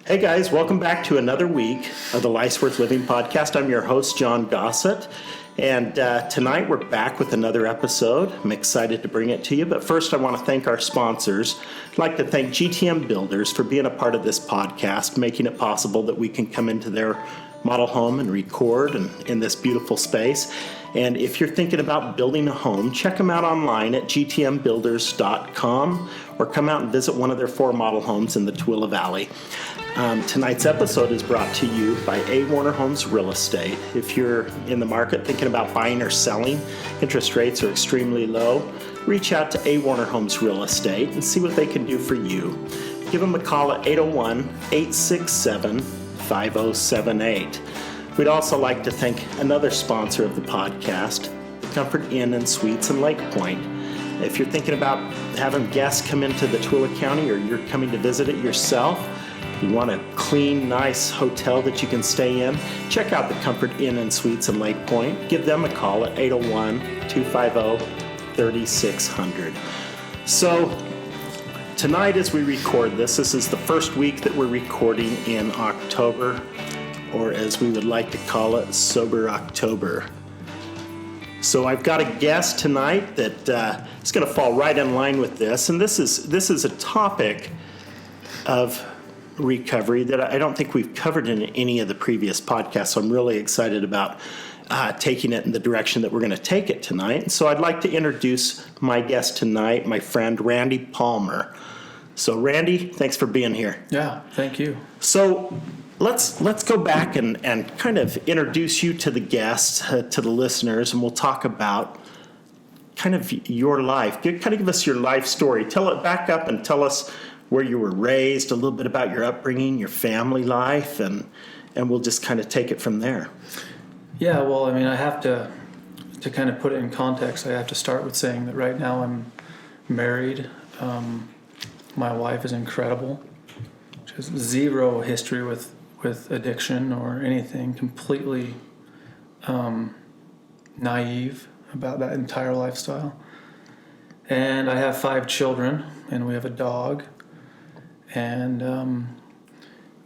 Hey guys, welcome back to another week of the Life's Worth Living podcast. I'm your host, John Gossett, and tonight we're back with another episode. I'm excited to bring it to you, but first I want to thank our sponsors. I'd like to thank GTM Builders for being a part of this podcast, making it possible that we can come into their model home and record in this beautiful space. And if you're thinking about building a home, check them out online at gtmbuilders.com or come out and visit one of their 4 model homes in the Tooele Valley. Tonight's episode is brought to you by A. Warner Homes Real Estate. If you're in the market thinking about buying or selling, interest rates are extremely low, reach out to A. Warner Homes Real Estate and see what they can do for you. Give them a call at 801-867-5078. We'd also like to thank another sponsor of the podcast, the Comfort Inn and Suites in Lake Point. If you're thinking about having guests come into the Tooele County or you're coming to visit it yourself, you want a clean, nice hotel that you can stay in, check out the Comfort Inn and Suites in Lake Point. Give them a call at 801-250-3600. So tonight as we record this is the first week that we're recording in October, or as we would like to call it, Sober October. So I've got a guest tonight that is going to fall right in line with this, and this is a topic of recovery that I don't think we've covered in any of the previous podcasts, so I'm really excited about taking it in the direction that we're going to take it tonight. And so I'd like to introduce my guest tonight, my friend Randy Palmer. So Randy, thanks for being here. Yeah, thank you. So let's go back and kind of introduce you to the guests, to the listeners, and we'll talk about kind of your life. Kind of give us your life story. Back up and tell us where you were raised, a little bit about your upbringing, your family life, and we'll just kind of take it from there. Yeah, well, I mean, I have to kind of put it in context, I have to start with saying that right now I'm married. My wife is incredible. She has zero history with addiction or anything, completely naive about that entire lifestyle. And I have 5 children, and we have a dog. And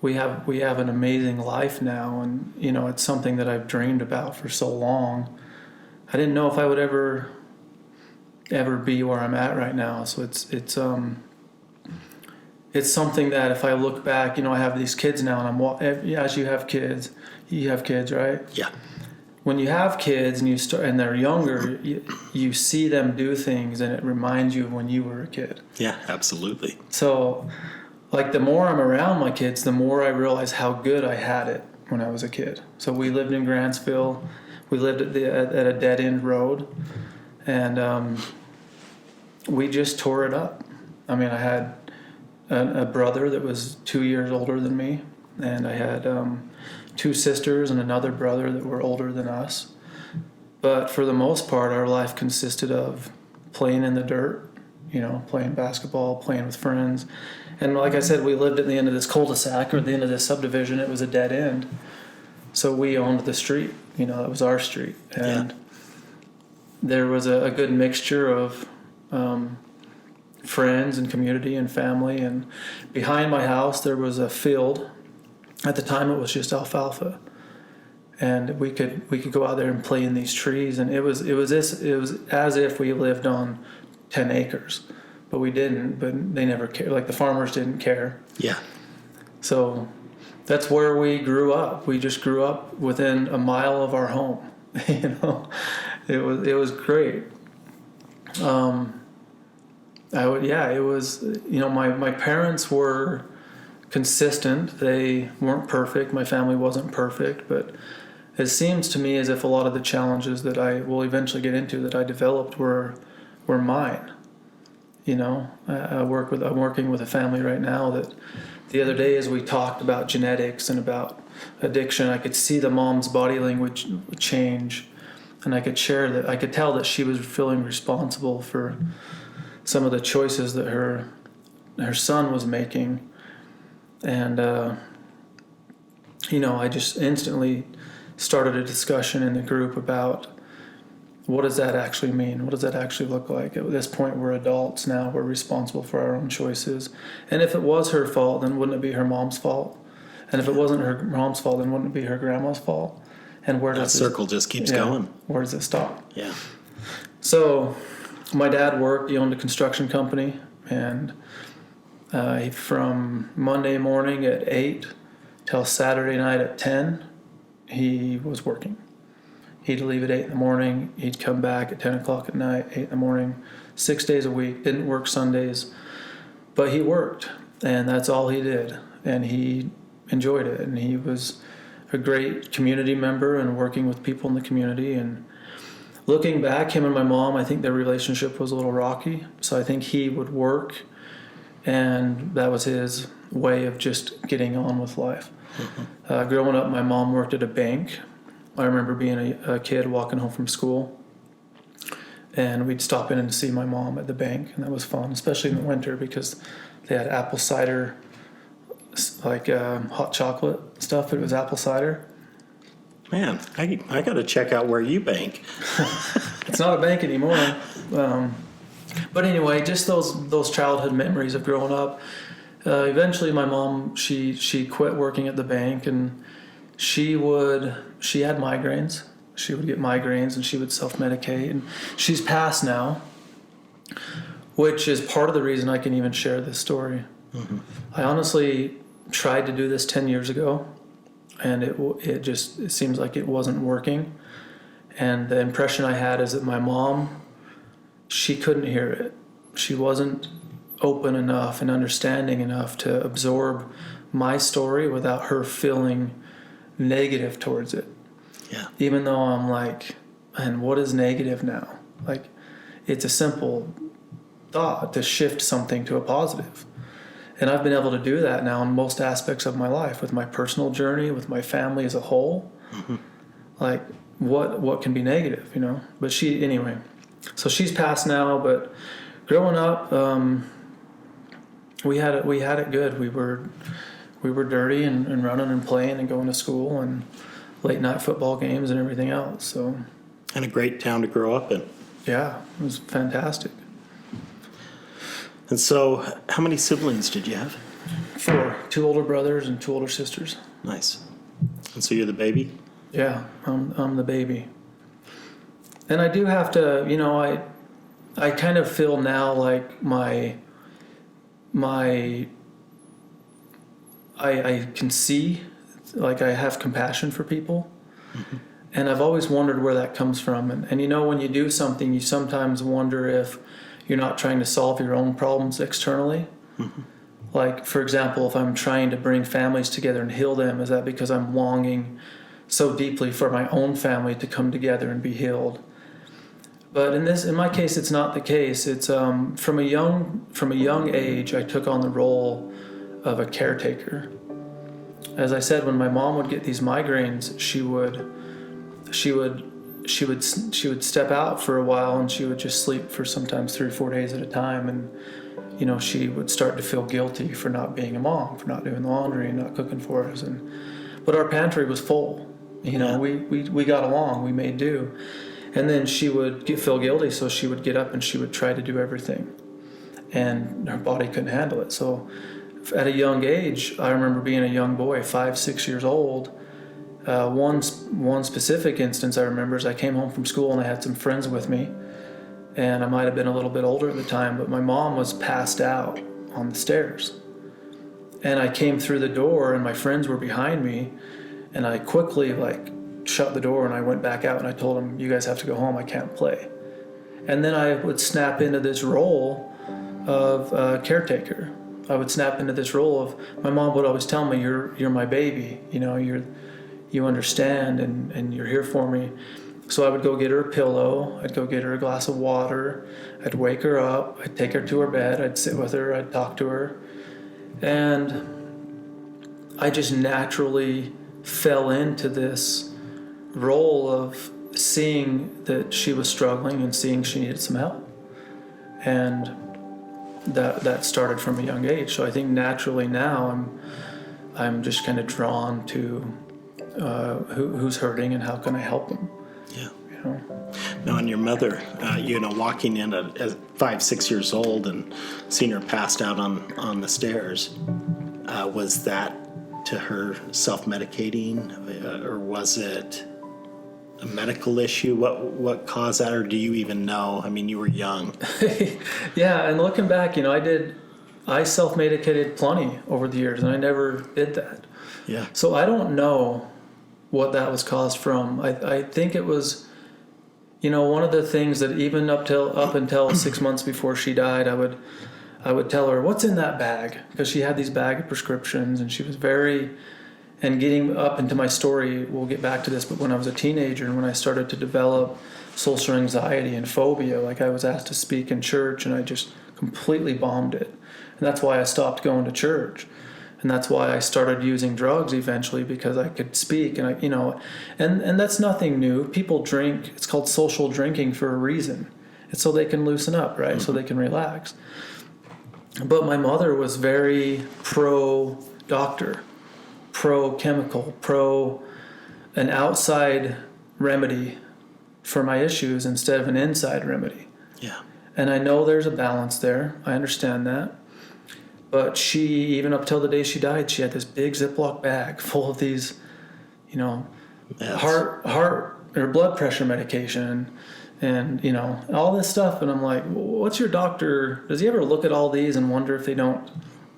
we have an amazing life now, and you know, it's something that I've dreamed about for so long. I didn't know if I would ever be where I'm at right now. So it's something that if I look back, you know, I have these kids now, and as you have kids, right? Yeah. When you have kids and they're younger, you see them do things, and it reminds you of when you were a kid. Yeah, absolutely. So, like, the more I'm around my kids, the more I realize how good I had it when I was a kid. So we lived in Grantsville. We lived at a dead-end road, and we just tore it up. I mean, I had a brother that was 2 years older than me, and I had 2 sisters and another brother that were older than us. But for the most part, our life consisted of playing in the dirt, you know, playing basketball, playing with friends. And like I said, we lived at the end of this cul-de-sac, or at the end of this subdivision. It was a dead end. So we owned the street, you know, it was our street. And there was a good mixture of friends and community and family. And behind my house, there was a field. At the time, it was just alfalfa. And we could go out there and play in these trees. And it was as if we lived on 10 acres. But we didn't, but they never cared. Like, the farmers didn't care. Yeah. So that's where we grew up. We just grew up within a mile of our home. You know, it was great. It was, you know, my parents were consistent. They weren't perfect. My family wasn't perfect, but it seems to me as if a lot of the challenges that I will eventually get into that I developed were mine. You know, I'm working with a family right now that the other day, as we talked about genetics and about addiction, I could see the mom's body language change, and I could tell that she was feeling responsible for some of the choices that her son was making. And you know, I just instantly started a discussion in the group about what does that actually mean? What does that actually look like? At this point, we're adults now. We're responsible for our own choices. And if it was her fault, then wouldn't it be her mom's fault? And if it wasn't her mom's fault, then wouldn't it be her grandma's fault? And where does that circle just keeps going? Where does it stop? Yeah. So my dad worked. He owned a construction company, and from Monday morning at 8 till Saturday night at 10, he was working. He'd leave at 8 in the morning. He'd come back at 10 o'clock at night, 8 in the morning, 6 days a week. Didn't work Sundays, but he worked, and that's all he did. And he enjoyed it, and he was a great community member and working with people in the community. And looking back, him and my mom, I think their relationship was a little rocky. So I think he would work, and that was his way of just getting on with life. Mm-hmm. Growing up, my mom worked at a bank. I remember being a kid walking home from school, and we'd stop in and see my mom at the bank, and that was fun, especially in the winter because they had apple cider, like hot chocolate stuff. It was apple cider. Man, I got to check out where you bank. It's not a bank anymore. But anyway, just those childhood memories of growing up. Eventually, my mom she quit working at the bank, and she had migraines. She would get migraines, and she would self-medicate. And she's passed now, which is part of the reason I can even share this story. Mm-hmm. I honestly tried to do this 10 years ago, and it seems like it wasn't working. And the impression I had is that my mom, she couldn't hear it. She wasn't open enough and understanding enough to absorb my story without her feeling negative towards it. Yeah. Even though I'm like, and what is negative now? Like, it's a simple thought to shift something to a positive. And I've been able to do that now in most aspects of my life, with my personal journey, with my family as a whole. Mm-hmm. Like, what can be negative, you know? But anyway, so she's passed now, but growing up, we had it good. We were dirty and running and playing and going to school and late night football games and everything else. So, and a great town to grow up in. Yeah, it was fantastic. And so, how many siblings did you have? 4, 2 older brothers and 2 older sisters. Nice. And so you're the baby? Yeah, I'm the baby. And I do have to, you know, I kind of feel now like I can see, like I have compassion for people. Mm-hmm. And I've always wondered where that comes from. And you know, when you do something, you sometimes wonder if you're not trying to solve your own problems externally. Mm-hmm. Like, for example, if I'm trying to bring families together and heal them, is that because I'm longing so deeply for my own family to come together and be healed? But in my case, it's not the case. It's from a young age, I took on the role of a caretaker. As I said, when my mom would get these migraines, she would step out for a while, and she would just sleep for sometimes 3 or 4 days at a time. And you know, she would start to feel guilty for not being a mom, for not doing the laundry and not cooking for us. But our pantry was full. You know, we got along, we made do. And then she would feel guilty, so she would get up and she would try to do everything. And her body couldn't handle it. So at a young age, I remember being a young boy, 5, 6 years old. One specific instance I remember is I came home from school and I had some friends with me. And I might have been a little bit older at the time, but my mom was passed out on the stairs. And I came through the door and my friends were behind me, and I quickly shut the door and I went back out and I told them, "You guys have to go home, I can't play." And then I would snap into this role of caretaker. I would snap into this role of, my mom would always tell me, you're my baby, you know, you understand and you're here for me. So I would go get her a pillow, I'd go get her a glass of water, I'd wake her up, I'd take her to her bed, I'd sit with her, I'd talk to her. And I just naturally fell into this role of seeing that she was struggling and seeing she needed some help. And that started from a young age. So I think naturally now I'm just kind of drawn to who's hurting and how can I help them. Yeah. You know? Now, and your mother, walking in at 5, 6 years old and seeing her passed out on the stairs, was that to her self-medicating, or was it a medical issue? What caused that, or do you even know? I mean, you were young. Yeah, and looking back, I self-medicated plenty over the years, and I never did that. Yeah. So I don't know what that was caused from. I think it was, one of the things that even up until 6 months before she died, I would tell her, what's in that bag? Because she had these bag of prescriptions, and she was and getting up into my story, we'll get back to this, but when I was a teenager and when I started to develop social anxiety and phobia, like I was asked to speak in church and I just completely bombed it. And that's why I stopped going to church. And that's why I started using drugs eventually, because I could speak and and that's nothing new. People drink, it's called social drinking for a reason. It's so they can loosen up, right? So they can relax. But my mother was very pro-doctor, pro-chemical, an outside remedy for my issues instead of an inside remedy. Yeah. And I know there's a balance there. I understand that. But she, even up till the day she died, she had this big Ziploc bag full of these, heart or blood pressure medication and, all this stuff. And I'm like, what's your doctor? Does he ever look at all these and wonder if they don't,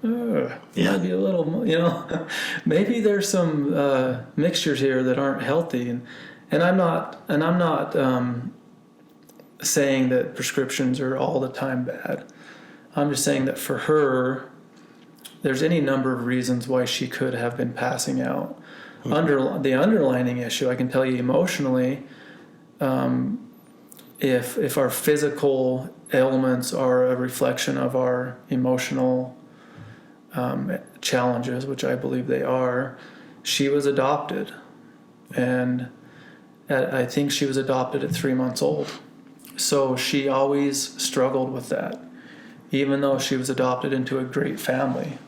might be a little, maybe there's some mixtures here that aren't healthy. And I'm not saying that prescriptions are all the time bad. I'm just saying that for her, there's any number of reasons why she could have been passing out. The underlying issue, I can tell you emotionally, if our physical ailments are a reflection of our emotional challenges, which I believe they are, she was adopted. And I think she was adopted at 3 months old. So she always struggled with that, even though she was adopted into a great family.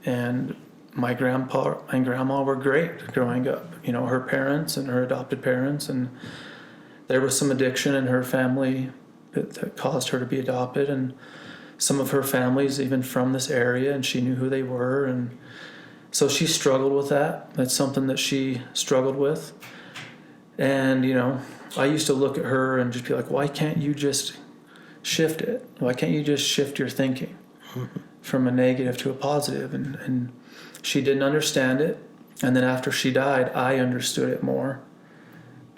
And my grandpa and grandma were great growing up, her parents and her adopted parents. And there was some addiction in her family that caused her to be adopted. And some of her families, even from this area, and she knew who they were. And so she struggled with that. That's something that she struggled with. And, I used to look at her and just be like, why can't you just shift it? Why can't you just shift your thinking from a negative to a positive? And she didn't understand it. And then after she died, I understood it more.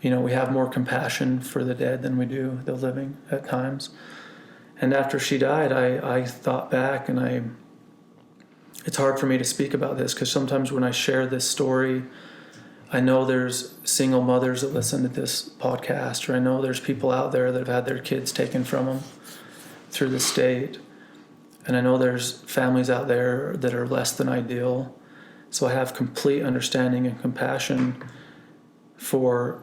We have more compassion for the dead than we do the living at times. And after she died, I thought back, and it's hard for me to speak about this because sometimes when I share this story, I know there's single mothers that listen to this podcast, or I know there's people out there that have had their kids taken from them through the state. And I know there's families out there that are less than ideal. So I have complete understanding and compassion for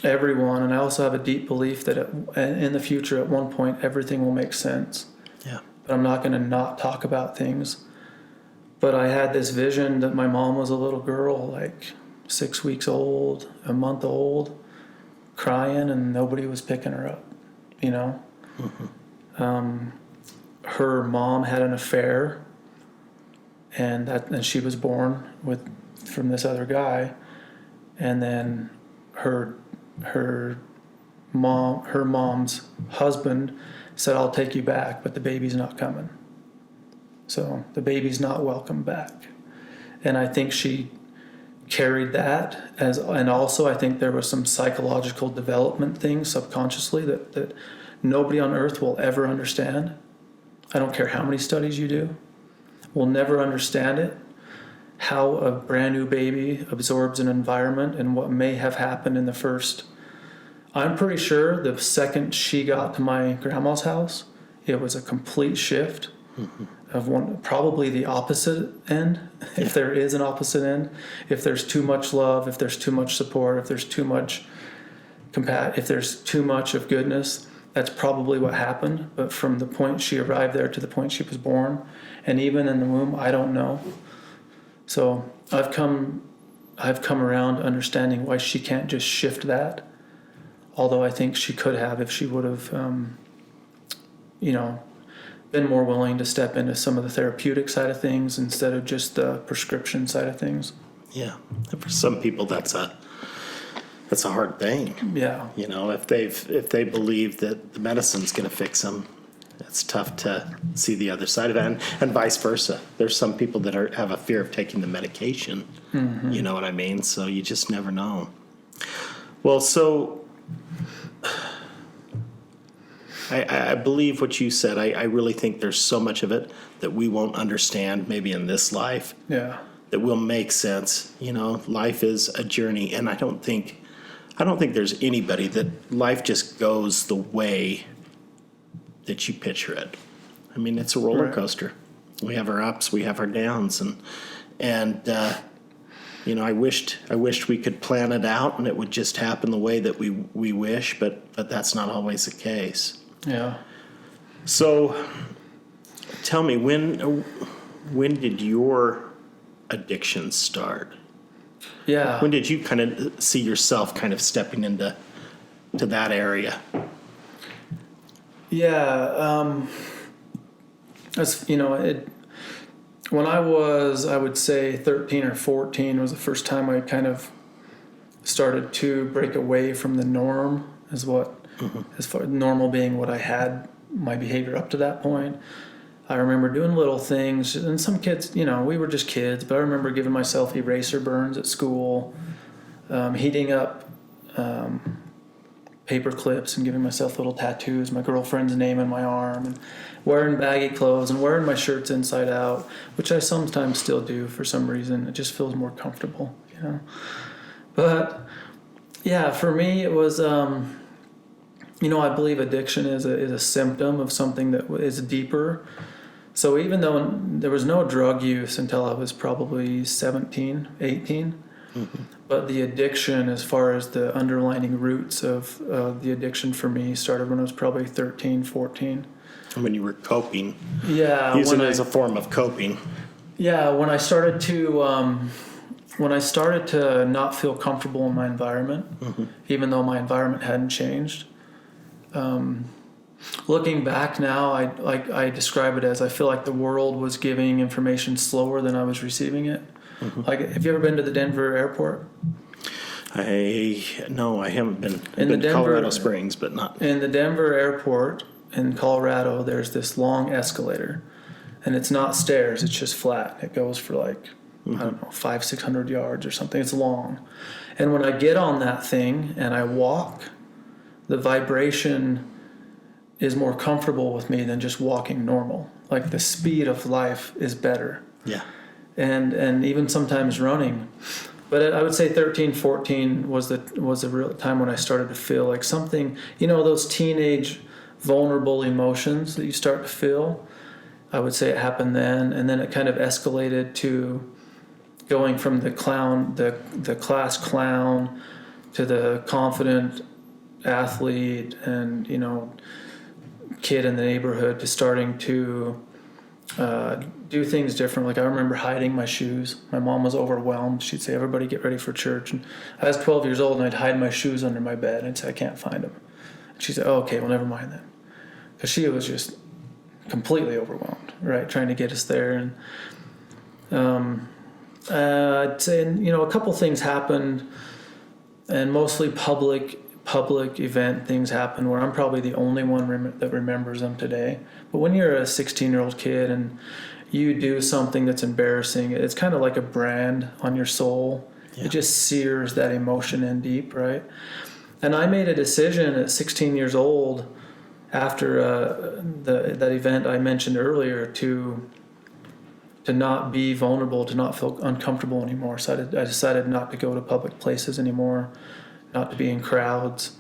everyone. And I also have a deep belief that in the future, at one point, everything will make sense. Yeah. But I'm not going to not talk about things. But I had this vision that my mom was a little girl, like 6 weeks old, a month old, crying, and nobody was picking her up, Her mom had an affair, and she was born from this other guy, and then her mom's husband said, I'll take you back, but the baby's not coming. So the baby's not welcome back. And I think she carried that and also I think there was some psychological development things subconsciously that nobody on earth will ever understand. I don't care how many studies you do. We'll never understand it. How a brand new baby absorbs an environment and what may have happened in the first. I'm pretty sure the second she got to my grandma's house, it was a complete shift of probably the opposite end, if there is an opposite end. If there's too much love, if there's too much support, if there's too much if there's too much of goodness, that's probably what happened. But from the point she arrived there to the point she was born, and even in the womb, I don't know. So I've come around understanding why she can't just shift that. Although I think she could have if she would have, been more willing to step into some of the therapeutic side of things instead of just the prescription side of things. Yeah. And for some people, that's a hard thing. Yeah. You know, if they believe that the medicine's going to fix them, it's tough to see the other side of it, and vice versa. There's some people that have a fear of taking the medication. You know what I mean? So you just never know. Well, so I believe what you said. I really think there's so much of it that we won't understand maybe in this life. Yeah. That will make sense. You know, life is a journey, and I don't think there's anybody that life just goes the way that you picture it. I mean, it's a roller coaster. We have our ups, we have our downs, and you know, I wished we could plan it out and it would just happen the way that we wish, but that's not always the case. Yeah. So, tell me, when did your addiction start? Yeah. When did you kind of see yourself kind of stepping into that area? Yeah. As you know, when I would say 13 or 14 was the first time I kind of started to break away from the norm, as far as normal being what I had my behavior up to that point. I remember doing little things, and some kids, you know, we were just kids, but I remember giving myself eraser burns at school, heating up paper clips and giving myself little tattoos, my girlfriend's name on my arm, and wearing baggy clothes and wearing my shirts inside out, which I sometimes still do for some reason. It just feels more comfortable, you know. But yeah, for me it was, you know, I believe addiction is a symptom of something that is deeper. So even though there was no drug use until I was probably 17, 18, but the addiction, as far as the underlying roots of the addiction for me, started when I was probably 13, 14. When you were coping. Yeah. Using it as a form of coping. Yeah, when I started to not feel comfortable in my environment, even though my environment hadn't changed. Looking back now, I describe it as I feel like the world was giving information slower than I was receiving it. Like, have you ever been to the Denver airport? No, I haven't been. I've In been to Colorado Springs, but not. In the Denver airport in Colorado, there's this long escalator, and it's not stairs, it's just flat. It goes for like, I don't know, 500-600 yards or something. It's long. And when I get on that thing and I walk, the vibration is more comfortable with me than just walking normal. Like, the speed of life is better. Yeah. And even sometimes running. But I would say 13, 14 was the real time when I started to feel like something, you know, those teenage vulnerable emotions that you start to feel. I would say it happened then, and then it kind of escalated to going from the clown, the class clown, to the confident athlete and, you know, kid in the neighborhood, to starting to do things different. Like, I remember hiding my shoes. My mom was overwhelmed. She'd say, "Everybody get ready for church." And I was 12 years old, and I'd hide my shoes under my bed. I'd say, "I can't find them." And she'd say, "Oh, okay, well, never mind then." Because she was just completely overwhelmed, right, trying to get us there. And I'd say, you know, a couple things happened, and mostly public event things happen where I'm probably the only one that remembers them today. But when you're a 16-year-old kid and you do something that's embarrassing, it's kind of like a brand on your soul. Yeah. It just sears that emotion in deep, right? And I made a decision at 16 years old after that event I mentioned earlier to not be vulnerable, to not feel uncomfortable anymore. So I decided not to go to public places anymore, not to be in crowds.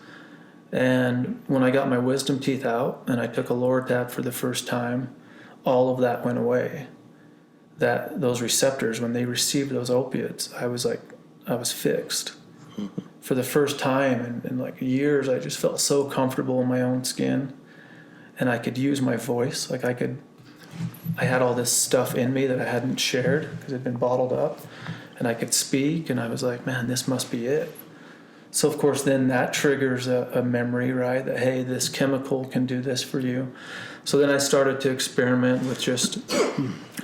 And when I got my wisdom teeth out and I took a Lortab for the first time, all of that went away. Those receptors, when they received those opiates, I was fixed. For the first time in like years, I just felt so comfortable in my own skin, and I could use my voice. Like, I had all this stuff in me that I hadn't shared because it had been bottled up, and I could speak, and I was like, man, this must be it. So of course then that triggers a memory, right? That, hey, this chemical can do this for you. So then I started to experiment with just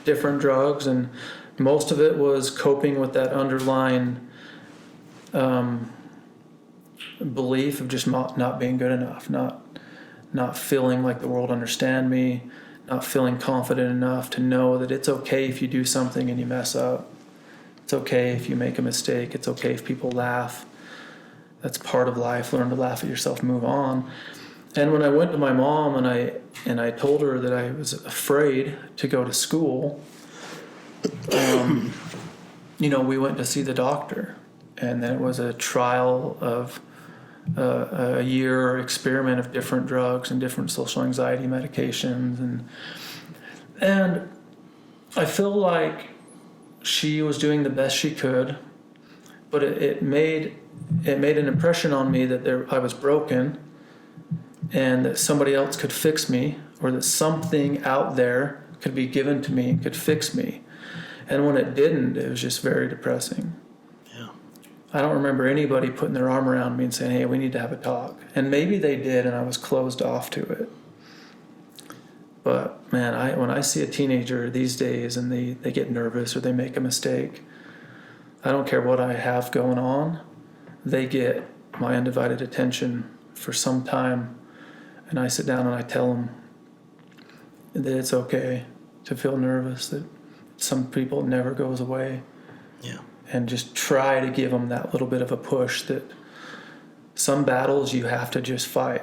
different drugs, and most of it was coping with that underlying belief of just not being good enough, not feeling like the world understand me, not feeling confident enough to know that it's okay if you do something and you mess up. It's okay if you make a mistake. It's okay if people laugh. That's part of life. Learn to laugh at yourself, move on. And when I went to my mom and I told her that I was afraid to go to school, we went to see the doctor, and then it was a trial of a year experiment of different drugs and different social anxiety medications, and I feel like she was doing the best she could, but it made an impression on me that I was broken, and that somebody else could fix me, or that something out there could be given to me and could fix me. And when it didn't, it was just very depressing. Yeah. I don't remember anybody putting their arm around me and saying, hey, we need to have a talk. And maybe they did, and I was closed off to it. But man, when I see a teenager these days and they get nervous or they make a mistake, I don't care what I have going on, they get my undivided attention for some time. And I sit down and I tell them that it's okay to feel nervous, that some people it never goes away. Yeah. And just try to give them that little bit of a push that some battles you have to just fight.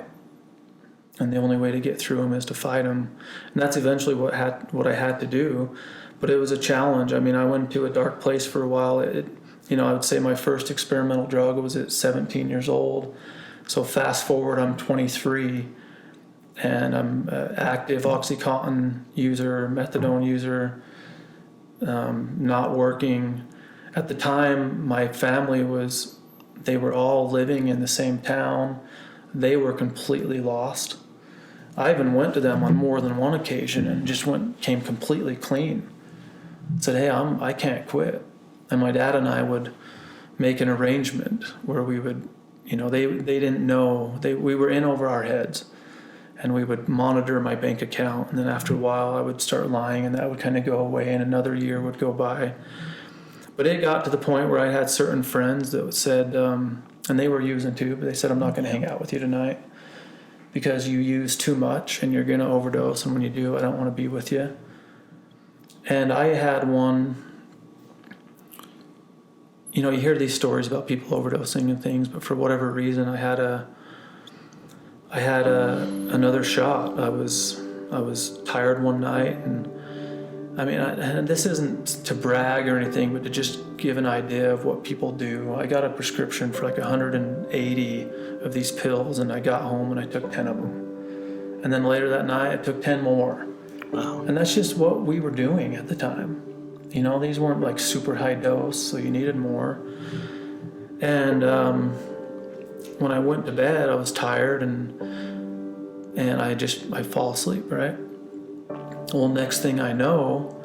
And the only way to get through them is to fight them. And that's eventually what I had to do. But it was a challenge. I mean, I went to a dark place for a while. I would say my first experimental drug was at 17 years old. So fast forward, I'm 23. And I'm an active OxyContin user, methadone user, not working. At the time, my family they were all living in the same town. They were completely lost. I even went to them on more than one occasion and just came completely clean. Said, hey, I can't quit. And my dad and I would make an arrangement where we would, they didn't know, we were in over our heads. And we would monitor my bank account, and then after a while I would start lying, and that would kind of go away, and another year would go by. But it got to the point where I had certain friends that said, and they were using too, but they said, I'm not going to hang out with you tonight because you use too much and you're going to overdose, and when you do, I don't want to be with you. And I had one, you hear these stories about people overdosing and things, but for whatever reason, I had another shot. I was tired one night, and and this isn't to brag or anything, but to just give an idea of what people do. I got a prescription for like 180 of these pills, and I got home and I took 10 of them. And then later that night, I took 10 more. Wow. And that's just what we were doing at the time. These weren't like super high dose, so you needed more. And when I went to bed, I was tired, and I fall asleep, right? Well, next thing I know,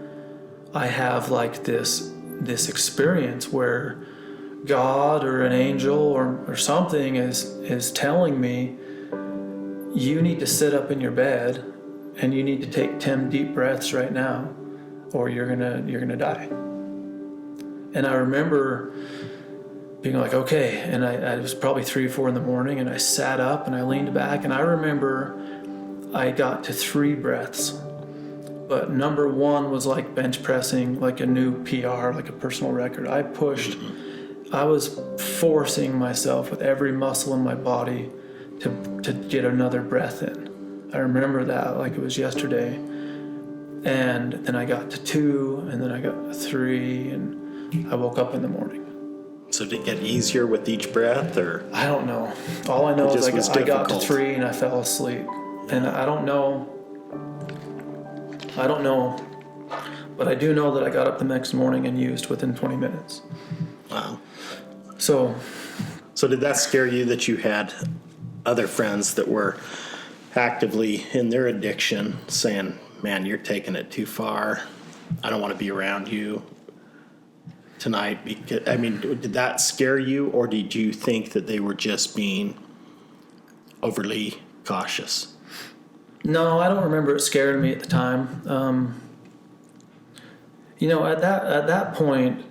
I have like this experience where God or an angel or something is telling me, you need to sit up in your bed and you need to take 10 deep breaths right now, or you're gonna die. And I remember being like, okay, and I was probably 3 or 4 in the morning, and I sat up and I leaned back, and I remember I got to 3 breaths. But number 1 was like bench pressing, like a new PR, like a personal record. I was forcing myself with every muscle in my body to get another breath in. I remember that like it was yesterday. And then I got to 2, and then I got to 3, and I woke up in the morning. So did it get easier with each breath, or? I don't know. All I know is I got to 3 and I fell asleep. And I don't know, but I do know that I got up the next morning and used within 20 minutes. Wow. So did that scare you that you had other friends that were actively in their addiction saying, man, you're taking it too far, I don't want to be around you? tonight? Because, I mean, did that scare you, or did you think that they were just being overly cautious? No, I don't remember it scaring me at the time. At that point,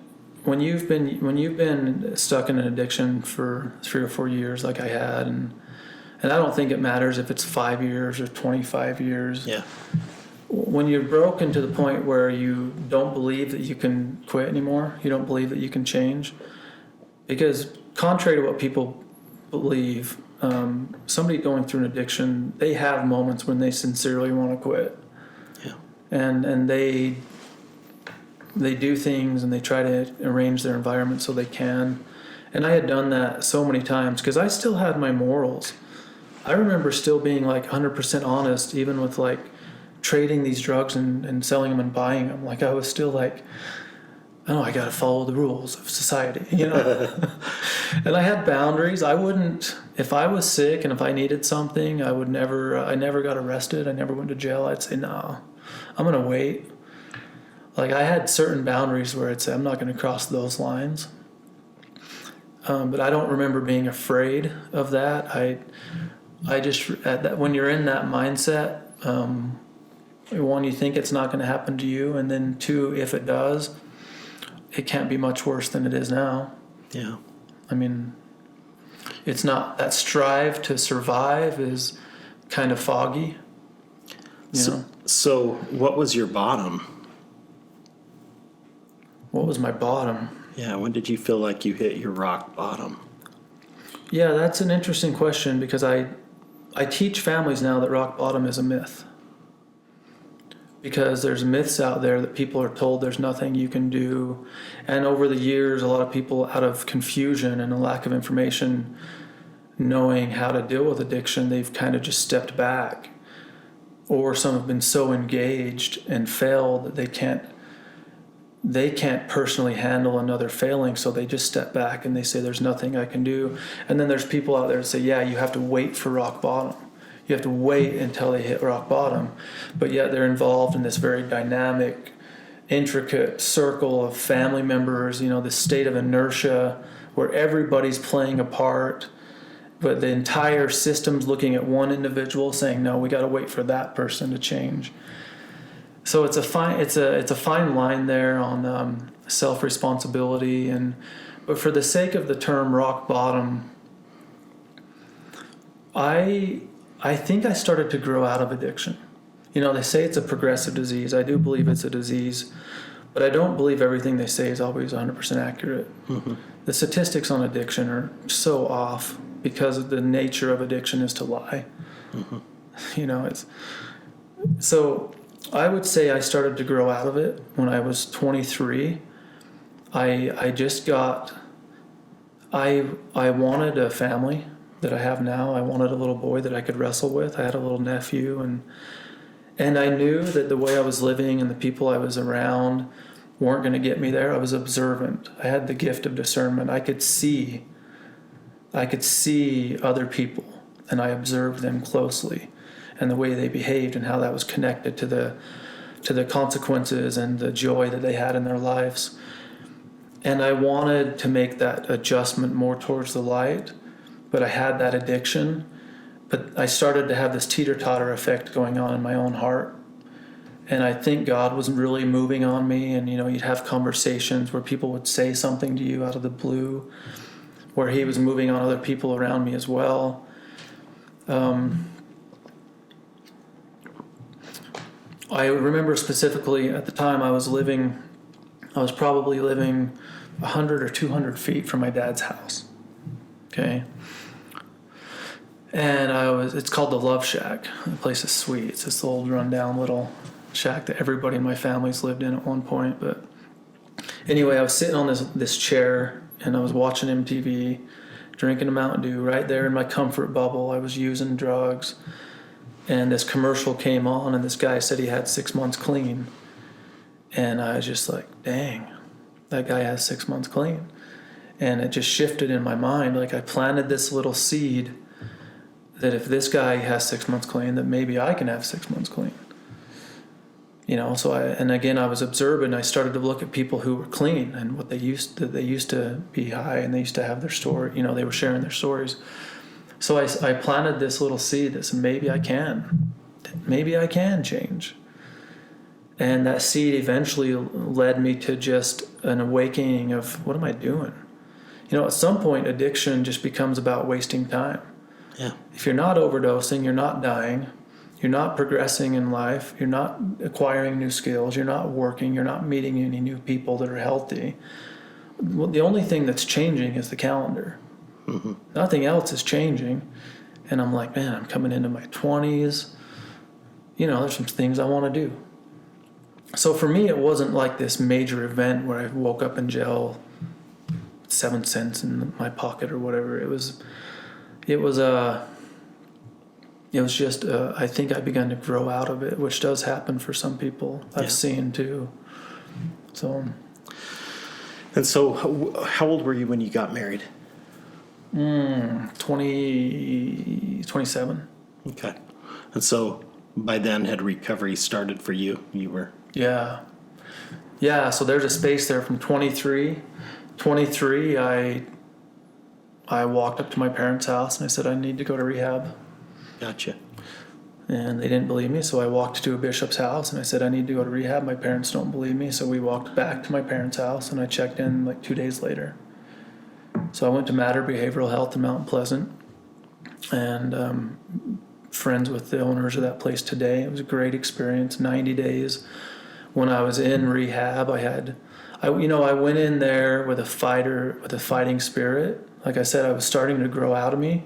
when you've been stuck in an addiction for 3 or 4 years, like I had, and I don't think it matters if it's 5 years or 25 years. Yeah. When you're broken to the point where you don't believe that you can quit anymore, you don't believe that you can change, because contrary to what people believe, somebody going through an addiction, they have moments when they sincerely want to quit. Yeah. And they do things and they try to arrange their environment so they can. And I had done that so many times because I still had my morals. I remember still being like 100% honest, even with like trading these drugs and selling them and buying them. Like I was still like, oh, I got to follow the rules of society, And I had boundaries. I wouldn't, if I was sick and if I needed something, I never got arrested. I never went to jail. I'd say, no, I'm going to wait. Like I had certain boundaries where I'd say, I'm not going to cross those lines. But I don't remember being afraid of that. I just, when you're in that mindset, one, you think it's not going to happen to you. And then two, if it does, it can't be much worse than it is now. Yeah. I mean, it's not, that strive to survive is kind of foggy. So what was your bottom? What was my bottom? Yeah, when did you feel like you hit your rock bottom? Yeah, that's an interesting question because I teach families now that rock bottom is a myth. Because there's myths out there that people are told there's nothing you can do. And over the years, a lot of people, out of confusion and a lack of information, knowing how to deal with addiction, they've kind of just stepped back. Or some have been so engaged and failed that they can't personally handle another failing, so they just step back and they say there's nothing I can do. And then there's people out there that say, yeah, you have to wait for rock bottom. You have to wait until they hit rock bottom. But yet they're involved in this very dynamic, intricate circle of family members, this state of inertia where everybody's playing a part, but the entire system's looking at one individual saying, no, we got to wait for that person to change. So it's a fine line there on self-responsibility, but for the sake of the term rock bottom, I think I started to grow out of addiction. They say it's a progressive disease. I do believe it's a disease, but I don't believe everything they say is always 100% accurate. Mm-hmm. The statistics on addiction are so off because the nature of addiction is to lie. Mm-hmm. So I would say I started to grow out of it when I was 23. I wanted a family that I have now. I wanted a little boy that I could wrestle with. I had a little nephew, and I knew that the way I was living and the people I was around weren't going to get me there. I was observant. I had the gift of discernment. I could see other people, and I observed them closely and the way they behaved and how that was connected to the consequences and the joy that they had in their lives. And I wanted to make that adjustment more towards the light, but I had that addiction. But I started to have this teeter-totter effect going on in my own heart. And I think God was really moving on me. And, you'd have conversations where people would say something to you out of the blue, where he was moving on other people around me as well. I remember specifically at the time I was probably living 100 or 200 feet from my dad's house. Okay. And it's called the Love Shack. The place is sweet. It's this old rundown little shack that everybody in my family's lived in at one point. But anyway, I was sitting on this chair and I was watching MTV, drinking a Mountain Dew right there in my comfort bubble. I was using drugs. And this commercial came on and this guy said he had 6 months clean. And I was just like, dang, that guy has 6 months clean. And it just shifted in my mind. Like I planted this little seed that if this guy has 6 months clean, that maybe I can have 6 months clean. So I was observant. I started to look at people who were clean and what they used to be high, and they used to have their story, they were sharing their stories. So I planted this little seed that said, maybe I can change. And that seed eventually led me to just an awakening of, what am I doing? At some point, addiction just becomes about wasting time. Yeah. If you're not overdosing, you're not dying, you're not progressing in life, you're not acquiring new skills, you're not working, you're not meeting any new people that are healthy. Well, the only thing that's changing is the calendar. Mm-hmm. Nothing else is changing. And I'm like, man, I'm coming into my 20s. There's some things I want to do. So for me, it wasn't like this major event where I woke up in jail, 7 cents in my pocket or whatever. It was just, I think I began to grow out of it, which does happen for some people. I've seen too. So. And so how old were you when you got married? 27. Okay. And so by then had recovery started for you? You were... Yeah. So there's a space there from 23. 23, I walked up to my parents' house and I said, I need to go to rehab. Gotcha. And they didn't believe me, so I walked to a bishop's house and I said, I need to go to rehab. My parents don't believe me, so we walked back to my parents' house and I checked in like 2 days later. So I went to Matter Behavioral Health in Mount Pleasant, and friends with the owners of that place today. It was a great experience, 90 days. When I was in rehab, I went in there with a fighting spirit. Like I said, I was starting to grow out of me.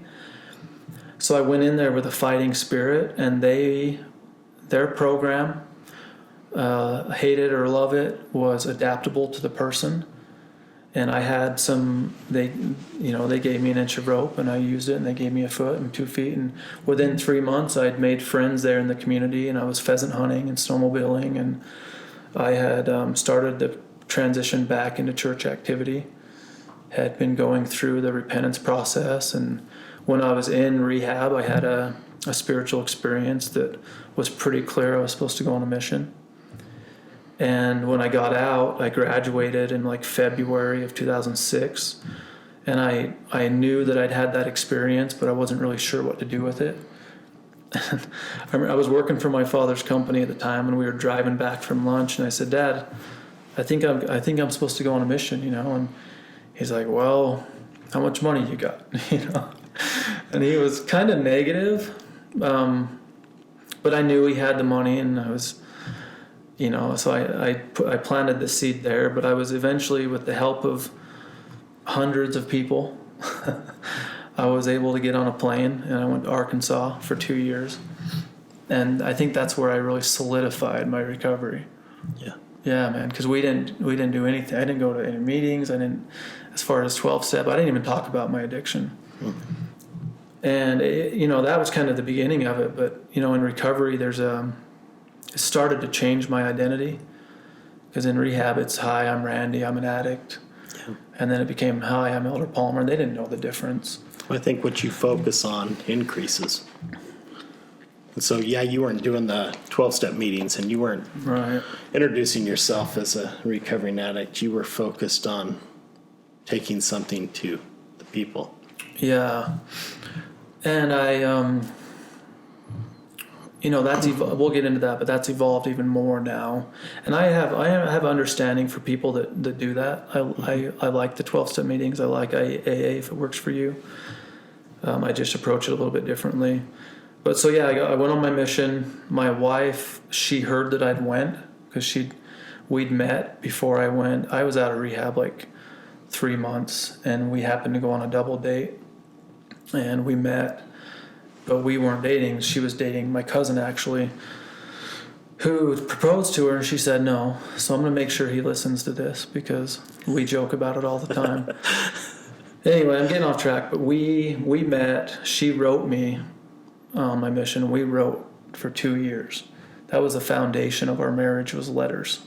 So I went in there with a fighting spirit, and their program, hate it or love it, was adaptable to the person. And I had they gave me an inch of rope and I used it, and they gave me a foot and 2 feet. And within 3 months, I'd made friends there in the community, and I was pheasant hunting and snowmobiling, and I had started to transition back into church activity, had been going through the repentance process. And when I was in rehab, I had a spiritual experience that was pretty clear. I was supposed to go on a mission. And when I got out, I graduated in like February of 2006. And I knew that I'd had that experience, but I wasn't really sure what to do with it. I was working for my father's company at the time, and we were driving back from lunch, and I said, Dad, I think I'm supposed to go on a mission, and he's like, well, how much money you got? And he was kind of negative, but I knew he had the money, and I was, so I planted the seed there. But I was eventually, with the help of hundreds of people, I was able to get on a plane, and I went to Arkansas for 2 years. And I think that's where I really solidified my recovery. Yeah, man, because we didn't do anything. I didn't go to any meetings. I didn't, as far as 12-step, I didn't even talk about my addiction. And that was kind of the beginning of it. But in recovery, it started to change my identity, because in rehab it's, hi, I'm Randy, I'm an addict. And then it became, hi, I'm Elder Palmer. They didn't know the difference. I think what you focus on increases. And so, you weren't doing the 12-step meetings, and you weren't introducing yourself as a recovering addict. You were focused on taking something to the people. Yeah. And I, we'll get into that, but that's evolved even more now. And I have understanding for people that do that. I like the 12-step meetings. I like AA if it works for you. I just approach it a little bit differently. But so I went on my mission. My wife, she heard that I'd went, because we'd met before I went. I was out of rehab like 3 months, and we happened to go on a double date, and we met. But we weren't dating. She was dating my cousin, actually, who proposed to her, and she said no. So I'm going to make sure he listens to this, because we joke about it all the time. Anyway, I'm getting off track, but we met. She wrote me on my mission. We wrote for 2 years. That was the foundation of our marriage, was letters.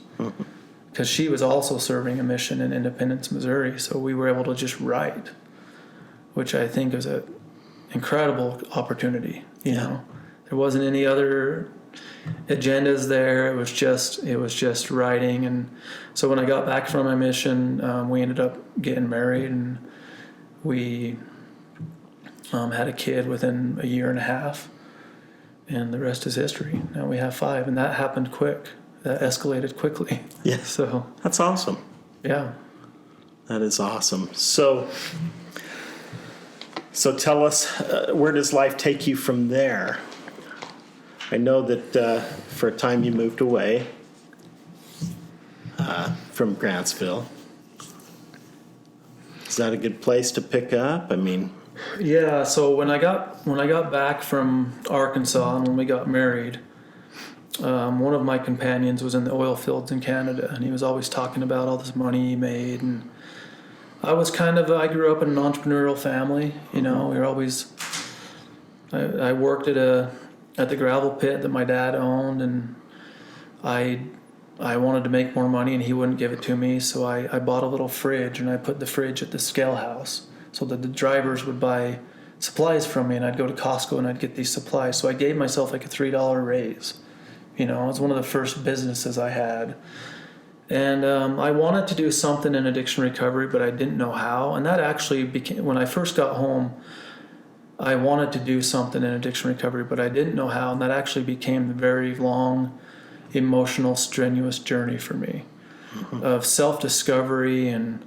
Because she was also serving a mission in Independence, Missouri, so we were able to just write, which I think is an incredible opportunity. There wasn't any other agendas there. It was just writing. And so when I got back from my mission, we ended up getting married, and we had a kid within a year and a half, and the rest is history. Now we have 5, and that happened quick. That escalated quickly. Yeah. So that's awesome. yeah. That is awesome. So tell us, where does life take you from there? I know that for a time you moved away from Grantsville. Is that a good place to pick up? I mean, Yeah. So when I got back from Arkansas and when we got married, one of my companions was in the oil fields in Canada, and he was always talking about all this money he made. And I grew up in an entrepreneurial family. You know, we were always. I worked at the gravel pit that my dad owned, and I wanted to make more money, and he wouldn't give it to me. So I bought a little fridge, and I put the fridge at the scale house so that the drivers would buy supplies from me, and I'd go to Costco and I'd get these supplies. So I gave myself like a $3 raise. You know, it was one of the first businesses I had. And I wanted to do something in addiction recovery, but I didn't know how. And that actually became, when I first got home, I wanted to do something in addiction recovery, but I didn't know how. And that actually became a very long, emotional, strenuous journey for me of self-discovery and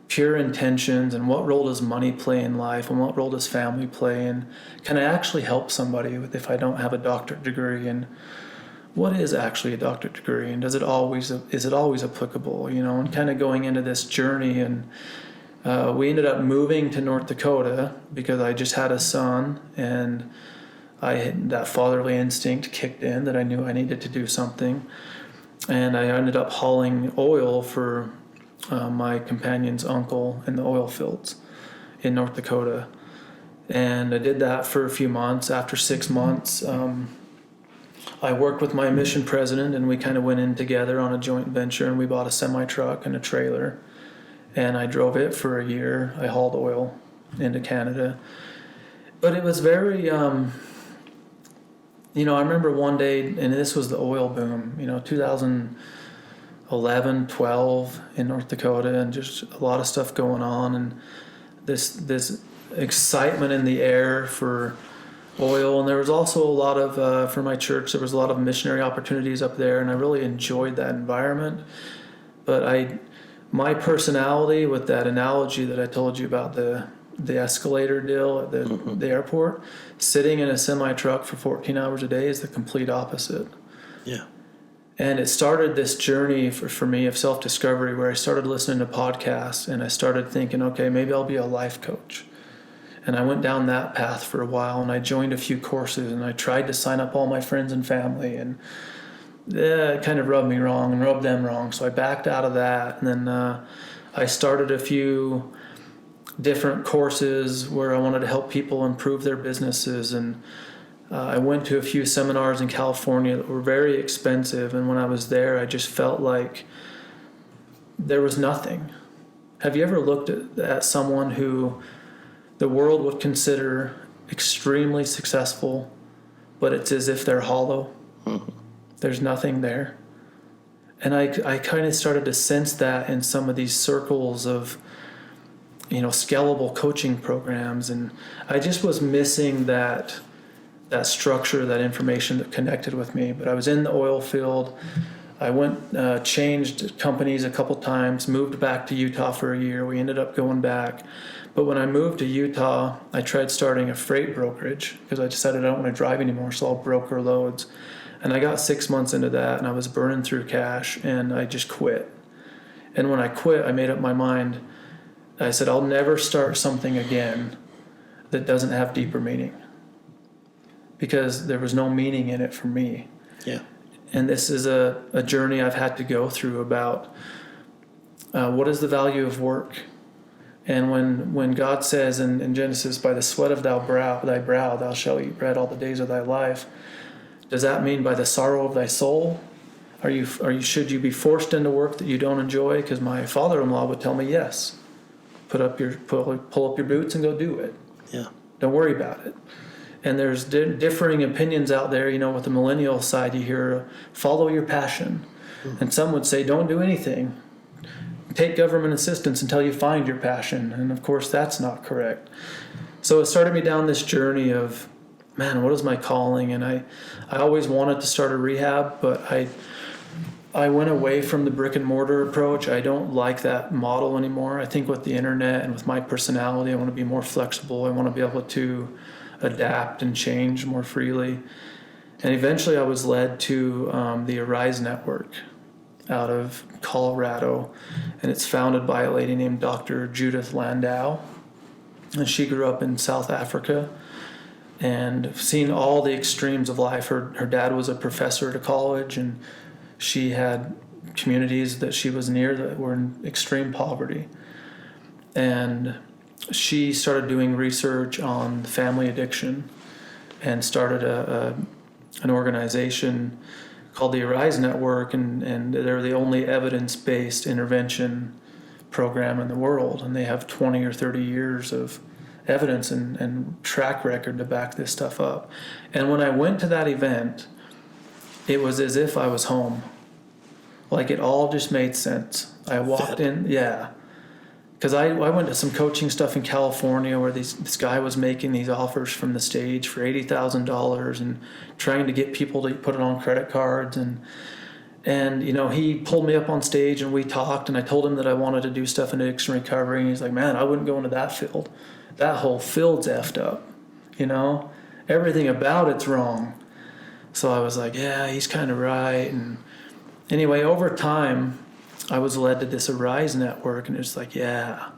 pure intentions, and what role does money play in life, and what role does family play, and can I actually help somebody if I don't have a doctorate degree, and what is actually a doctorate degree, and is it always applicable, you know, and kind of going into this journey. And we ended up moving to North Dakota because I just had a son, and that fatherly instinct kicked in that I knew I needed to do something. And I ended up hauling oil for my companion's uncle in the oil fields in North Dakota. And I did that for a few months. After 6 months, I worked with my mission president, and we kind of went in together on a joint venture, and we bought a semi-truck and a trailer, and I drove it for a year. I hauled oil into Canada. But it was very, I remember one day, and this was the oil boom, 2011, 12 in North Dakota, and just a lot of stuff going on, and this excitement in the air for oil. And there was also a lot of, for my church, there was a lot of missionary opportunities up there, and I really enjoyed that environment. But my personality, with that analogy that I told you about the escalator deal at the airport, sitting in a semi-truck for 14 hours a day is the complete opposite. Yeah. And it started this journey for me of self-discovery, where I started listening to podcasts, and I started thinking, okay, maybe I'll be a life coach. And I went down that path for a while, and I joined a few courses, and I tried to sign up all my friends and family, and it kind of rubbed me wrong and rubbed them wrong. So I backed out of that, and then I started a few different courses where I wanted to help people improve their businesses. And I went to a few seminars in California that were very expensive, and when I was there, I just felt like there was nothing. Have you ever looked at someone who the world would consider extremely successful, but it's as if they're hollow? There's nothing there. And I kind of started to sense that in some of these circles of, scalable coaching programs. And I just was missing that structure, that information that connected with me. But I was in the oil field. I went, changed companies a couple times, moved back to Utah for a year. We ended up going back. But when I moved to Utah, I tried starting a freight brokerage because I decided I don't want to drive anymore, so I'll broker loads. And I got 6 months into that, and I was burning through cash, and I just quit. And when I quit, I made up my mind. I said, I'll never start something again that doesn't have deeper meaning, because there was no meaning in it for me. Yeah. And this is a journey I've had to go through about what is the value of work. And when God says in Genesis, by the sweat of thy brow thou shalt eat bread all the days of thy life, does that mean by the sorrow of thy soul? Should you be forced into work that you don't enjoy? Because my father-in-law would tell me, yes. Pull up your boots and go do it. Yeah. Don't worry about it. And there's differing opinions out there. With the millennial side, you hear follow your passion. And some would say don't do anything. Take government assistance until you find your passion. And of course, that's not correct. So it started me down this journey of, man, what is my calling? And I always wanted to start a rehab, but I went away from the brick and mortar approach. I don't like that model anymore. I think with the internet and with my personality, I want to be more flexible. I want to be able to adapt and change more freely. And eventually I was led to the Arise Network out of Colorado, and it's founded by a lady named Dr. Judith Landau. And she grew up in South Africa and seen all the extremes of life. Her dad was a professor at a college, and she had communities that she was near that were in extreme poverty. And she started doing research on family addiction and started an organization called the Arise Network, and they're the only evidence-based intervention program in the world, and they have 20 or 30 years of evidence and track record to back this stuff up. And when I went to that event, it was as if I was home. Like, it all just made sense. I walked in, because I went to some coaching stuff in California where this guy was making these offers from the stage for $80,000 and trying to get people to put it on credit cards. And he pulled me up on stage and we talked, and I told him that I wanted to do stuff in addiction recovery. And he's like, man, I wouldn't go into that field. That whole field's effed up. Everything about it's wrong. So I was like, yeah, he's kind of right. And anyway, over time, I was led to this Arise Network, and it's like, yeah,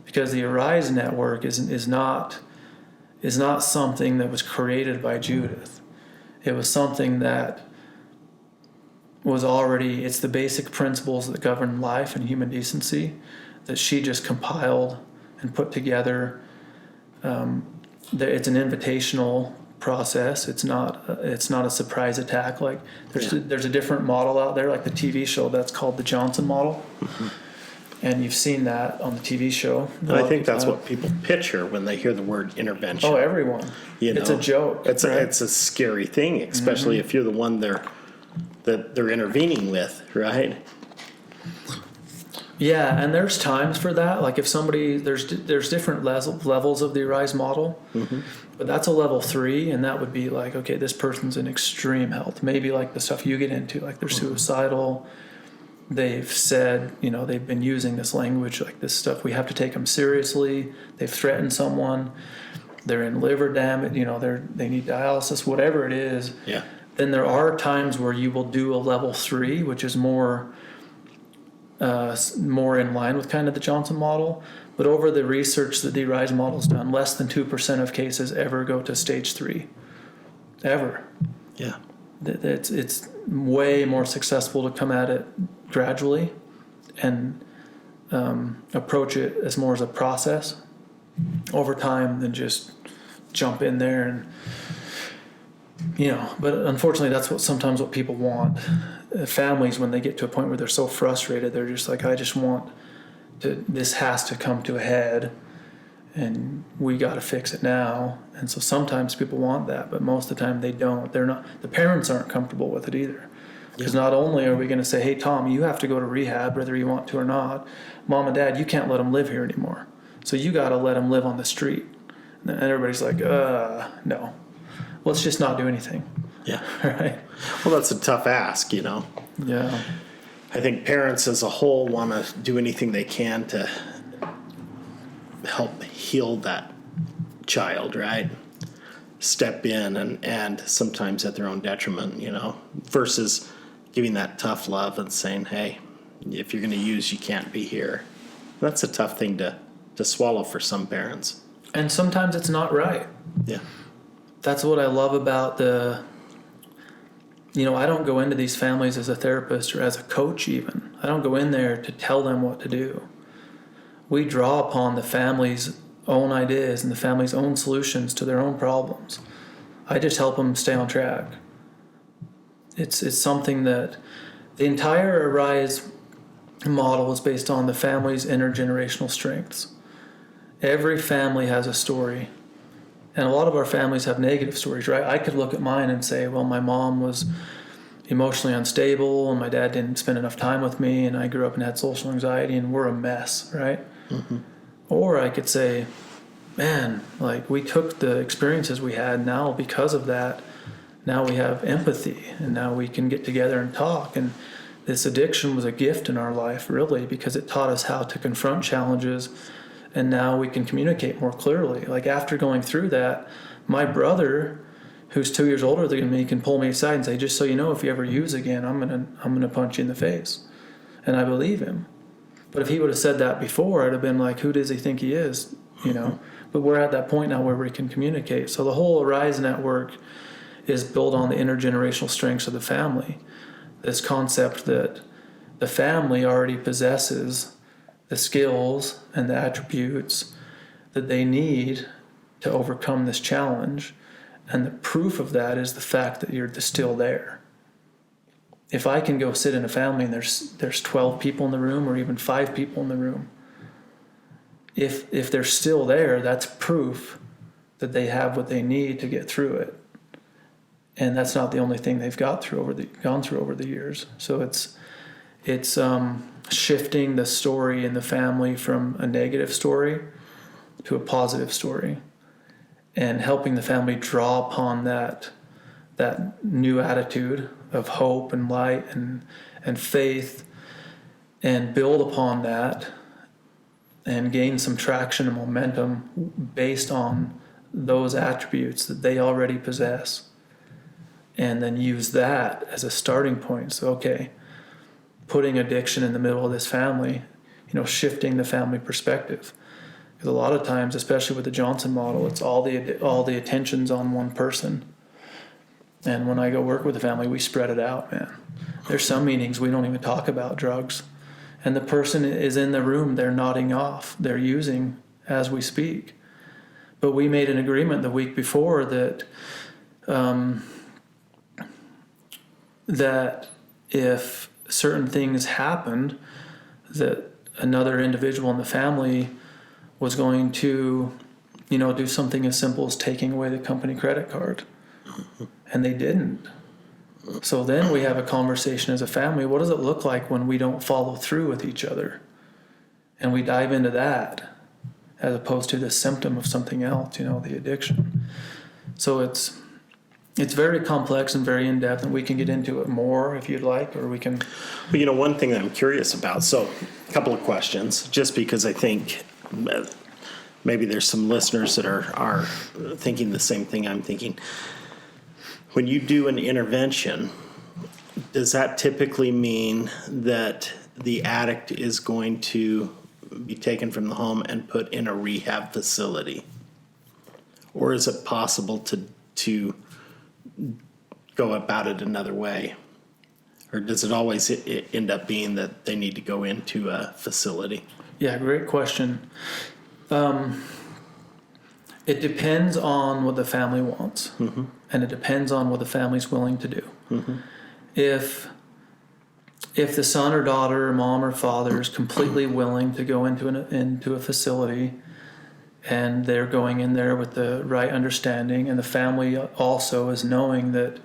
because the Arise Network is not something that was created by Judith. It was something that was already, it's the basic principles that govern life and human decency that she just compiled and put together. It's an invitational process. It's not a surprise attack. Like there's a different model out there, like the TV show that's called the Johnson model. Mm-hmm. And you've seen that on the TV show. And I think that's what people picture when they hear the word intervention. Oh, everyone. It's a joke. It's a scary thing, especially if you're the one that they're intervening with, right? Yeah, and there's times for that. Like if somebody, there's different levels of the Arise model, but that's a level 3, and that would be like, okay, this person's in extreme health. Maybe like the stuff you get into, like they're suicidal. They've said, they've been using this language, like this stuff, we have to take them seriously. They've threatened someone. They're in liver damage, they need dialysis, whatever it is. Yeah. Then there are times where you will do a level 3, which is more in line with kind of the Johnson model. But over the research that the Rise model's done, less than 2% of cases ever go to stage 3. Ever. Yeah. It's way more successful to come at it gradually and approach it as more as a process over time than just jump in there and but unfortunately that's what people want. Families, when they get to a point where they're so frustrated, they're just like, I just want this has to come to a head and we got to fix it now. And so sometimes people want that, but most of the time they don't. The parents aren't comfortable with it either. Because not only are we going to say, hey, Tom, you have to go to rehab whether you want to or not. Mom and Dad, you can't let him live here anymore. So you got to let him live on the street. And everybody's like, no. Let's just not do anything. Yeah. Right? Well, that's a tough ask, Yeah. I think parents as a whole want to do anything they can to help heal that child, right? Step in and sometimes at their own detriment, versus giving that tough love and saying, hey, if you're going to use, you can't be here. That's a tough thing to swallow for some parents. And sometimes it's not right. Yeah. That's what I love about I don't go into these families as a therapist or as a coach even. I don't go in there to tell them what to do. We draw upon the family's own ideas and the family's own solutions to their own problems. I just help them stay on track. It's something that the entire Arise model is based on the family's intergenerational strengths. Every family has a story. And a lot of our families have negative stories, right? I could look at mine and say, well, my mom was emotionally unstable and my dad didn't spend enough time with me and I grew up and had social anxiety and we're a mess, right? Mm-hmm. Or I could say, man, like we took the experiences we had, now because of that, now we have empathy and now we can get together and talk. And this addiction was a gift in our life, really, because it taught us how to confront challenges, and now we can communicate more clearly. Like after going through that, my brother, who's 2 years older than me, can pull me aside and say, just so you know, if you ever use again, I'm gonna punch you in the face. And I believe him. But if he would have said that before, I'd have been like, who does he think he is? You know? But we're at that point now where we can communicate. So the whole Arise Network is built on the intergenerational strengths of the family. This concept that the family already possesses the skills and the attributes that they need to overcome this challenge. And the proof of that is the fact that you're still there. If I can go sit in a family and there's 12 people in the room or even 5 people in the room, if they're still there, that's proof that they have what they need to get through it. And that's not the only thing they've gone through over the years. So it's shifting the story in the family from a negative story to a positive story, and helping the family draw upon that new attitude of hope and light and faith, and build upon that and gain some traction and momentum based on those attributes that they already possess. And then use that as a starting point. So, okay, putting addiction in the middle of this family, shifting the family perspective. Because a lot of times, especially with the Johnson model, it's all the attention's on one person. And when I go work with the family, we spread it out, man. There's some meetings we don't even talk about drugs. And the person is in the room, they're nodding off, they're using as we speak. But we made an agreement the week before that that if certain things happened, that another individual in the family was going to, do something as simple as taking away the company credit card. And they didn't. So then we have a conversation as a family. What does it look like when we don't follow through with each other? And we dive into that as opposed to the symptom of something else, the addiction. So it's very complex and very in-depth, and we can get into it more if you'd like, or we can... Well, one thing that I'm curious about, so a couple of questions, just because I think maybe there's some listeners that are thinking the same thing I'm thinking. When you do an intervention, does that typically mean that the addict is going to be taken from the home and put in a rehab facility? Or is it possible to go about it another way? Or does it always end up being that they need to go into a facility? Yeah, great question. It depends on what the family wants, mm-hmm. and it depends on what the family's willing to do. Mm-hmm. If the son or daughter or mom or father is completely willing to go into a facility, and they're going in there with the right understanding, and the family also is knowing that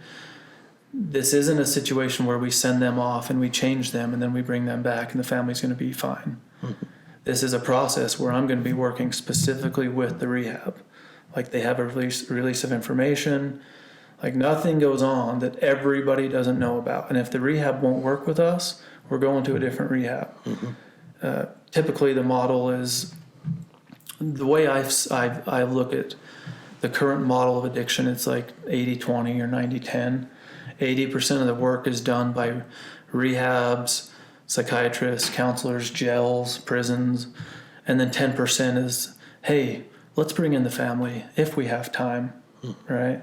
this isn't a situation where we send them off and we change them and then we bring them back and the family's going to be fine. Mm-hmm. This is a process where I'm going to be working specifically with the rehab. Like they have a release of information. Like nothing goes on that everybody doesn't know about. And if the rehab won't work with us, we're going to a different rehab. Mm-hmm. Typically the model is, the way I look at the current model of addiction, it's like 80-20 or 90-10. 80% of the work is done by rehabs, psychiatrists, counselors, jails, prisons, and then 10% is, hey, let's bring in the family if we have time, right?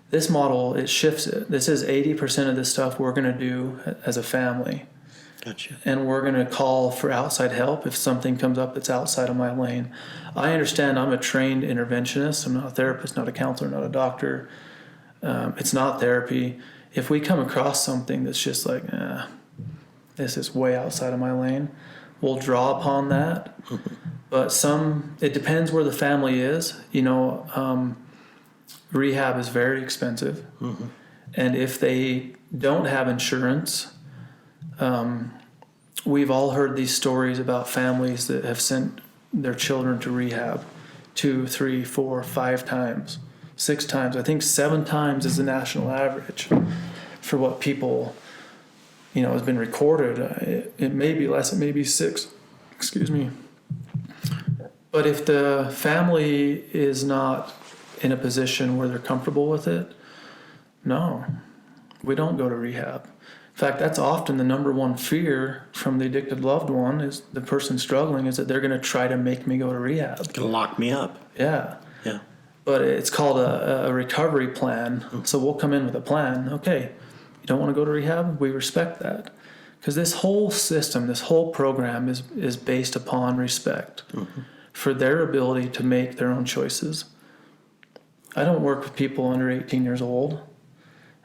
This model, it shifts it. This is 80% of the stuff we're going to do as a family. Gotcha. And we're going to call for outside help if something comes up that's outside of my lane. I understand I'm a trained interventionist. I'm not a therapist, not a counselor, not a doctor. It's not therapy. If we come across something that's just like, this is way outside of my lane, we'll draw upon that. Mm-hmm. But it depends where the family is. rehab is very expensive. And if they don't have insurance, we've all heard these stories about families that have sent their children to rehab 2, 3, 4, 5 times, 6 times. I think 7 times is the national average for what people, has been recorded. It may be less, it may be 6. Excuse me. But if the family is not in a position where they're comfortable with it, no, we don't go to rehab. In fact, that's often the number one fear from the addicted loved one, is the person struggling, is that they're going to try to make me go to rehab. Gonna lock me up. Yeah. Yeah. But it's called a recovery plan. So we'll come in with a plan. Okay, you don't want to go to rehab? We respect that. Because this whole system, this whole program is based upon respect for their ability to make their own choices. I don't work with people under 18 years old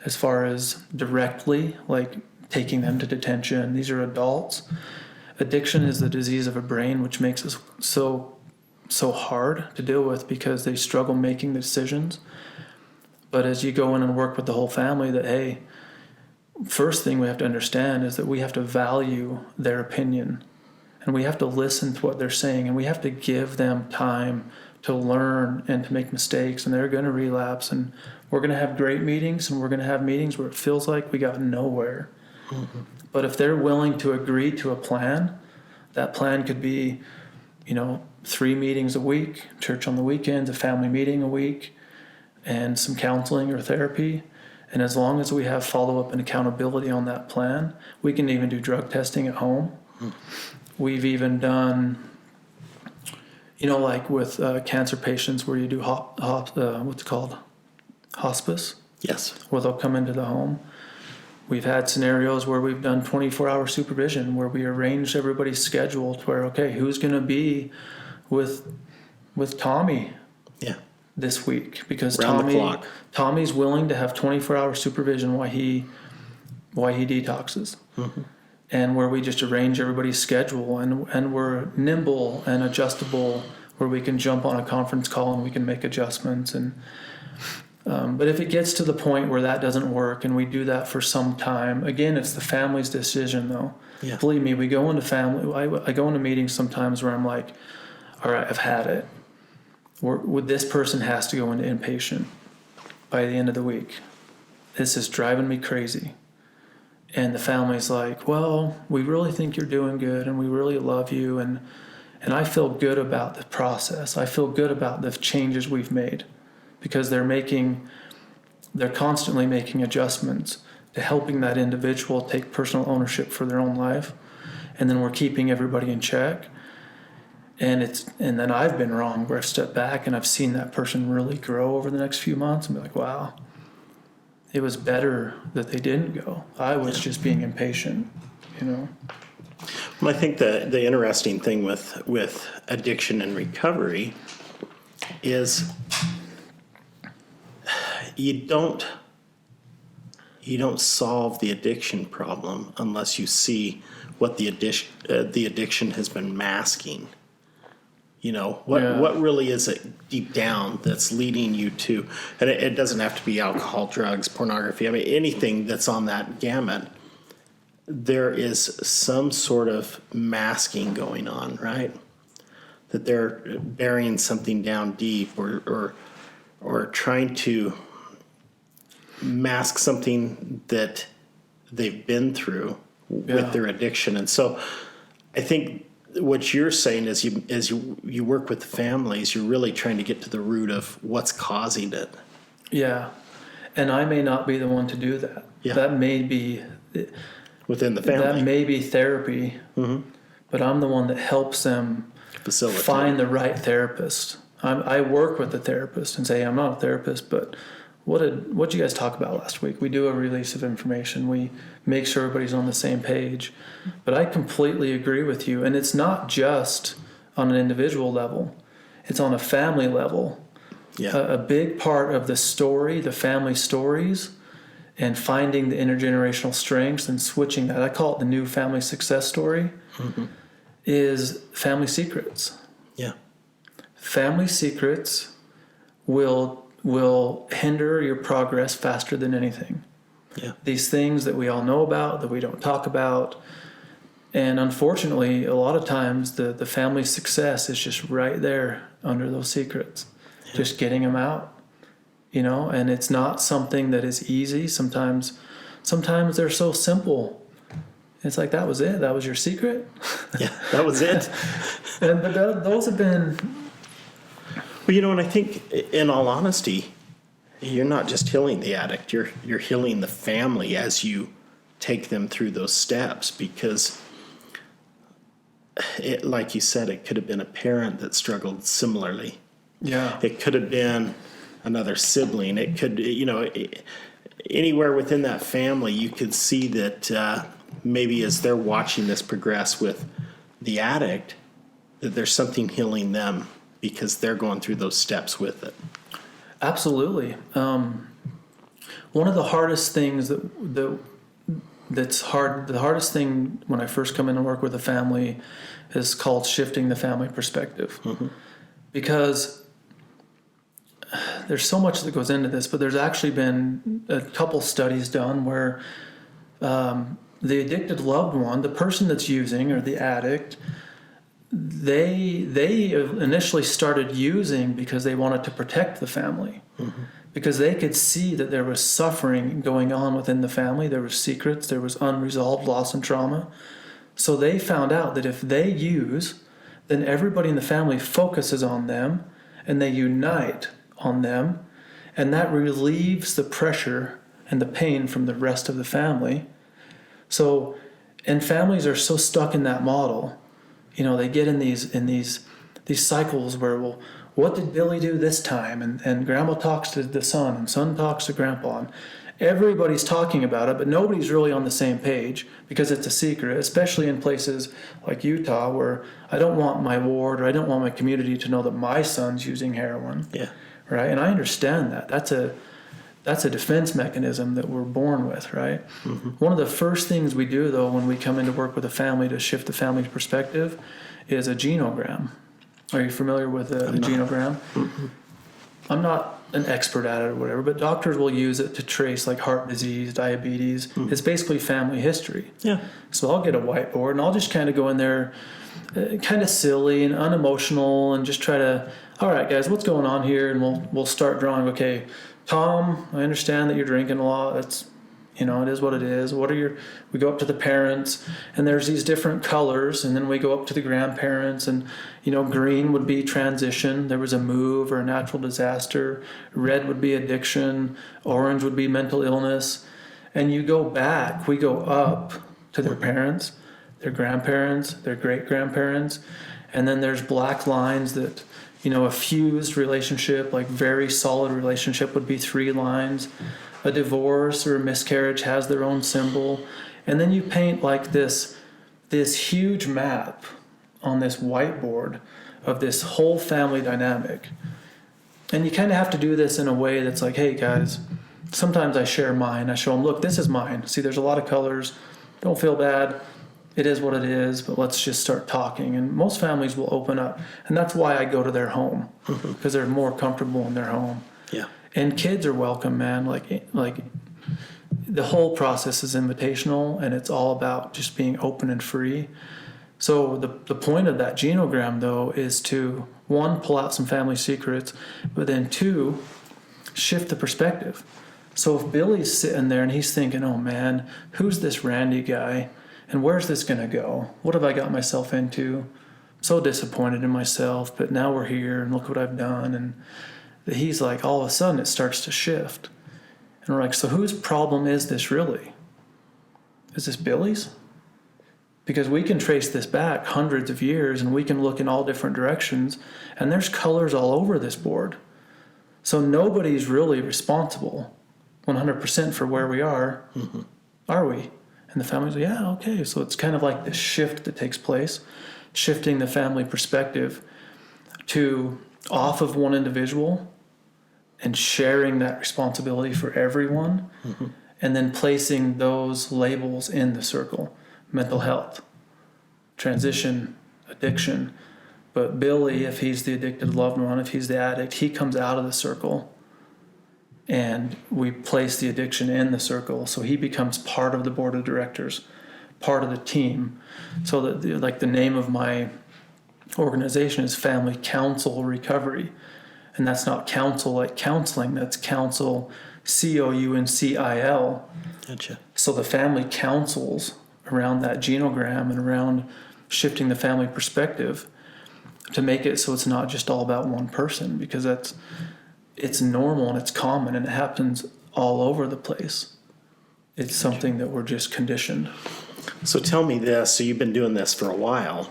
as far as directly, like taking them to detention. These are adults. Addiction is the disease of a brain, which makes us so hard to deal with because they struggle making the decisions. But as you go in and work with the whole family, that, hey, first thing we have to understand is that we have to value their opinion, and we have to listen to what they're saying, and we have to give them time to learn and to make mistakes, and they're going to relapse, and we're going to have great meetings, and we're going to have meetings where it feels like we got nowhere. But if they're willing to agree to a plan, that plan could be, 3 meetings a week, church on the weekends, a family meeting a week, and some counseling or therapy. And as long as we have follow-up and accountability on that plan, we can even do drug testing at home. We've even done, like with cancer patients, where you do what's it called? Hospice. Yes. Where they'll come into the home. We've had scenarios where we've done 24-hour supervision, where we arrange everybody's schedule to where, okay, who's going to be with Tommy this week? Because Tommy's willing to have 24-hour supervision while he detoxes. And where we just arrange everybody's schedule, and we're nimble and adjustable, where we can jump on a conference call and we can make adjustments. And but if it gets to the point where that doesn't work, and we do that for some time, again, it's the family's decision, though. Yeah. Believe me, we go into I go into meetings sometimes where I'm like, all right, I've had it. This person has to go into inpatient by the end of the week. This is driving me crazy. And the family's like, well, we really think you're doing good, and we really love you, and I feel good about the process. I feel good about the changes we've made, because they're constantly making adjustments to helping that individual take personal ownership for their own life. And then we're keeping everybody in check. And then I've been wrong, where I've stepped back and I've seen that person really grow over the next few months and be like, wow, it was better that they didn't go. I was just being impatient, Well, I think the interesting thing with addiction and recovery is you don't solve the addiction problem unless you see what the addiction has been masking. What really is it deep down that's leading you to, and it doesn't have to be alcohol, drugs, pornography. I mean, anything that's on that gamut, there is some sort of masking going on, right? That they're burying something down deep, or trying to mask something that they've been through with their addiction. And so I think what you're saying is you work with the families, you're really trying to get to the root of what's causing it. Yeah. And I may not be the one to do that. Yeah. That may be within the family. That may be therapy. But I'm the one that helps them find the right therapist. I work with the therapist and say, I'm not a therapist, but what you guys talk about last week? We do a release of information. We make sure everybody's on the same page. But I completely agree with you. And it's not just on an individual level. It's on a family level. Yeah. A big part of the story, the family stories, and finding the intergenerational strengths and switching that, I call it the new family success story, is family secrets. Yeah. Family secrets will will hinder your progress faster than anything. Yeah. These things that we all know about, that we don't talk about. And unfortunately, a lot of times the family's success is just right there under those secrets, just getting them out, and it's not something that is easy. Sometimes they're so simple. It's like, that was it. That was your secret. Yeah, that was it. But those have been. Well, and I think, in all honesty, you're not just healing the addict. You're healing the family as you take them through those steps, because like you said, it could have been a parent that struggled similarly. Yeah. It could have been another sibling. It could, anywhere within that family, you could see that maybe as they're watching this progress with the addict, that there's something healing them because they're going through those steps with it. Absolutely. One of the hardest things that's hard, the hardest thing when I first come in and work with a family is called shifting the family perspective. Mm-hmm. Because there's so much that goes into this, but there's actually been a couple studies done where the addicted loved one, the person that's using, or the addict, they initially started using because they wanted to protect the family. Mm-hmm. Because they could see that there was suffering going on within the family. There was secrets, there was unresolved loss and trauma. So they found out that if they use, then everybody in the family focuses on them and they unite on them, and that relieves the pressure and the pain from the rest of the family. So, and families are so stuck in that model. They get in these cycles where, well, what did Billy do this time? And grandma talks to the son, and son talks to grandpa. And everybody's talking about it, but nobody's really on the same page because it's a secret, especially in places like Utah, where I don't want my ward, or I don't want my community to know that my son's using heroin. Yeah. Right? And I understand that. That's a defense mechanism that we're born with, right? Mm-hmm. One of the first things we do, though, when we come in to work with a family to shift the family's perspective is a genogram. Are you familiar with a genogram? Mm-hmm. I'm not an expert at it or whatever, but doctors will use it to trace like heart disease, diabetes. Mm-hmm. It's basically family history. Yeah. So I'll get a whiteboard and I'll just kind of go in there kind of silly and unemotional and just try to, all right, guys, what's going on here? And we'll start drawing, okay, Tom, I understand that you're drinking a lot. That's, it is what it is. We go up to the parents, and there's these different colors, and then we go up to the grandparents, and, green would be transition. There was a move or a natural disaster. Red would be addiction. Orange would be mental illness. And you go back, we go up to their parents, their grandparents, their great-grandparents, and then there's black lines that, a fused relationship, like very solid relationship, would be 3 lines. A divorce or a miscarriage has their own symbol. And then you paint like this huge map on this whiteboard of this whole family dynamic. And you kind of have to do this in a way that's like, hey, guys, sometimes I share mine. I show them, look, this is mine. See, there's a lot of colors. Don't feel bad. It is what it is, but let's just start talking. And most families will open up. And that's why I go to their home, because they're more comfortable in their home. Yeah. And kids are welcome, man. Like the whole process is invitational, and it's all about just being open and free. So the point of that genogram, though, is to, 1, pull out some family secrets, but then 2, shift the perspective. So if Billy's sitting there and he's thinking, oh man, who's this Randy guy? And where's this going to go? What have I got myself into? I'm so disappointed in myself, but now we're here, and look what I've done. And he's like, all of a sudden it starts to shift. And we're like, so whose problem is this really? Is this Billy's? Because we can trace this back hundreds of years, and we can look in all different directions, and there's colors all over this board. So nobody's really responsible 100% for where we are, are we? And the family's like, yeah, okay. So it's kind of like this shift that takes place, shifting the family perspective to off of one individual and sharing that responsibility for everyone, and then placing those labels in the circle. Mental health, transition, addiction. But Billy, if he's the addicted loved one, if he's the addict, he comes out of the circle and we place the addiction in the circle. So he becomes part of the board of directors, part of the team. So that the name of my organization is Family Counsel Recovery. And that's not counsel like counseling, that's counsel, COUNCIL. Gotcha. So the family counsels around that genogram and around shifting the family perspective to make it so it's not just all about one person, because it's normal and it's common and it happens all over the place. It's something that we're just conditioned. So tell me this. So you've been doing this for a while.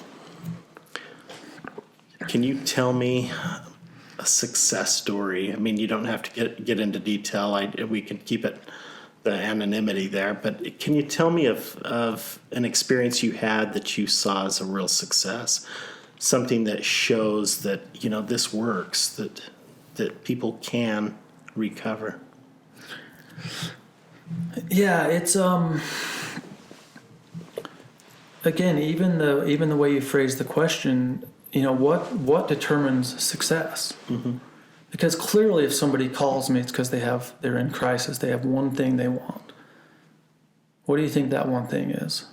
Can you tell me a success story? I mean, you don't have to get into detail. We can keep it the anonymity there. But can you tell me of an experience you had that you saw as a real success? Something that shows that, you know, this works, that people can recover. Yeah, it's again, even the way you phrase the question, you know, what determines success? Mm-hmm. Because clearly if somebody calls me, it's because they're in crisis. They have one thing they want. What do you think that one thing is?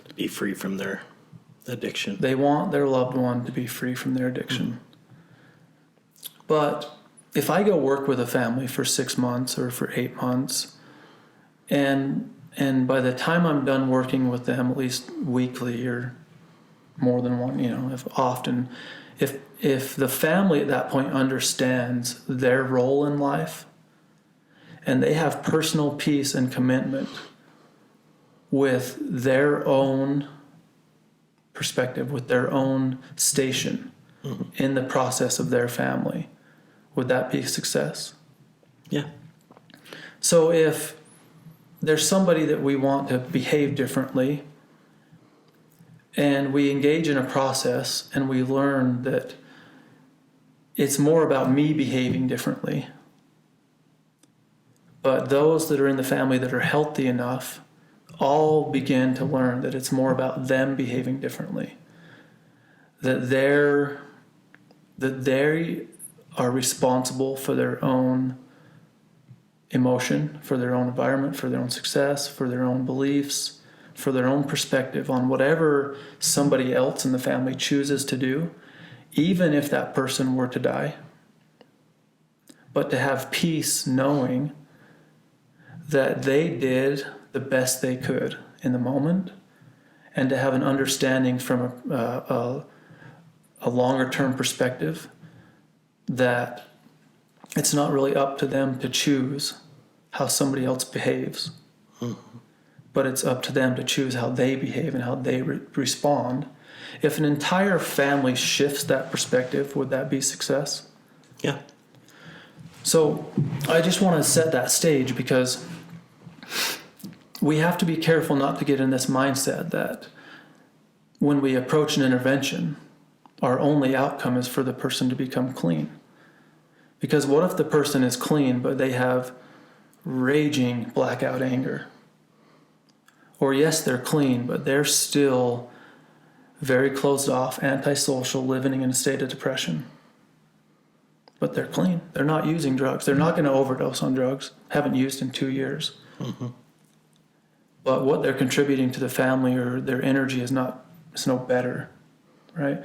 To be free from their addiction. They want their loved one to be free from their addiction. Mm-hmm. But if I go work with a family for 6 months or for 8 months, and by the time I'm done working with them, at least weekly or more than one, you know, if the family at that point understands their role in life and they have personal peace and commitment with their own perspective, with their own station in the process of their family, would that be a success? Yeah. So if there's somebody that we want to behave differently, and we engage in a process and we learn that it's more about me behaving differently, but those that are in the family that are healthy enough all begin to learn that it's more about them behaving differently, that they are responsible for their own emotion, for their own environment, for their own success, for their own beliefs, for their own perspective on whatever somebody else in the family chooses to do, even if that person were to die. But to have peace knowing that they did the best they could in the moment, and to have an understanding from a longer term perspective that it's not really up to them to choose how somebody else behaves. Mm-hmm. But it's up to them to choose how they behave and how they respond. If an entire family shifts that perspective, would that be success? Yeah. So I just want to set that stage, because we have to be careful not to get in this mindset that when we approach an intervention, our only outcome is for the person to become clean. Because what if the person is clean, but they have raging blackout anger? Or yes, they're clean, but they're still very closed off, antisocial, living in a state of depression. But they're clean. They're not using drugs. They're not going to overdose on drugs. Haven't used in 2 years. Mm-hmm. But what they're contributing to the family or their energy is no better, right?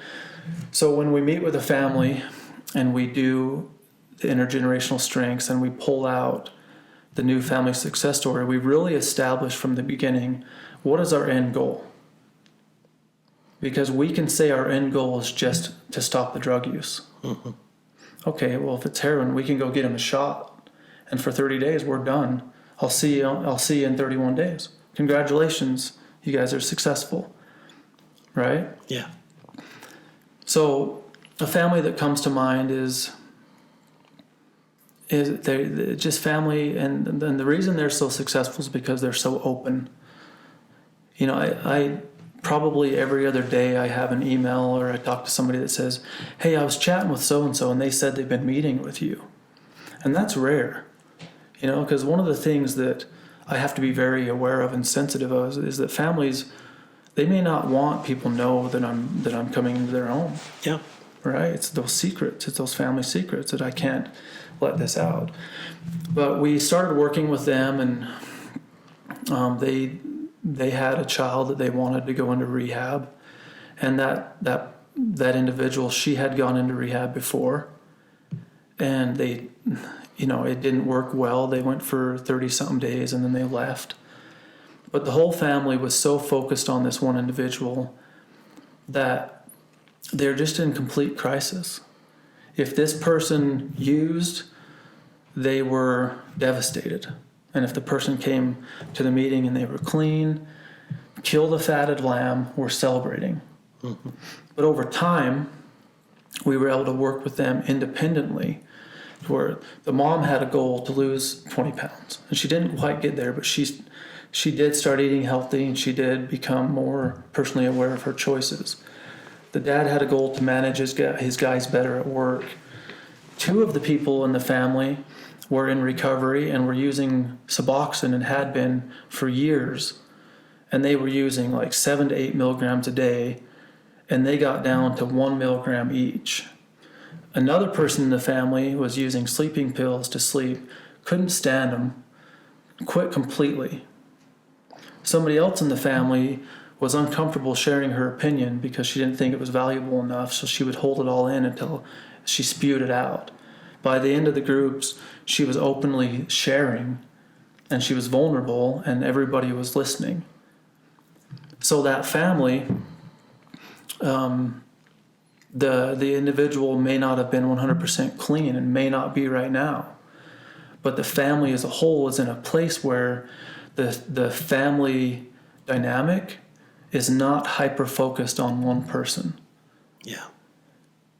So when we meet with a family and we do the intergenerational strengths and we pull out the new family success story, we really establish from the beginning, what is our end goal? Because we can say our end goal is just to stop the drug use. Mm-hmm. Okay, well, if it's heroin, we can go get him a shot, and for 30 days we're done. I'll see you in 31 days. Congratulations, you guys are successful, right? Yeah. So a family that comes to mind is they just family, and the reason they're so successful is because they're so open. You know, I probably every other day I have an email or I talk to somebody that says, hey, I was chatting with so-and-so and they said they've been meeting with you. And that's rare, you know, because one of the things that I have to be very aware of and sensitive of is that families, they may not want people to know that I'm coming into their home. Yeah. right? It's those secrets, it's those family secrets that I can't let this out. But we started working with them, and they had a child that they wanted to go into rehab, and that individual, she had gone into rehab before, and they, it didn't work well. They went for 30-something days and then they left. But the whole family was so focused on this one individual that they're just in complete crisis. If this person used, they were devastated. And if the person came to the meeting and they were clean, kill the fatted lamb, we're celebrating. Mm-hmm. But over time, we were able to work with them independently, where the mom had a goal to lose 20 pounds. And she didn't quite get there, but she did start eating healthy, and she did become more personally aware of her choices. The dad had a goal to manage his guys better at work. 2 of the people in the family were in recovery and were using Suboxone and had been for years. And they were using like 7 to 8 milligrams a day, and they got down to 1 milligram each. Another person in the family was using sleeping pills to sleep, couldn't stand them, quit completely. Somebody else in the family was uncomfortable sharing her opinion because she didn't think it was valuable enough, so she would hold it all in until she spewed it out. By the end of the groups, she was openly sharing, and she was vulnerable, and everybody was listening. So that family, the individual may not have been 100% clean and may not be right now, but the family as a whole is in a place where the family dynamic is not hyper-focused on one person. Yeah.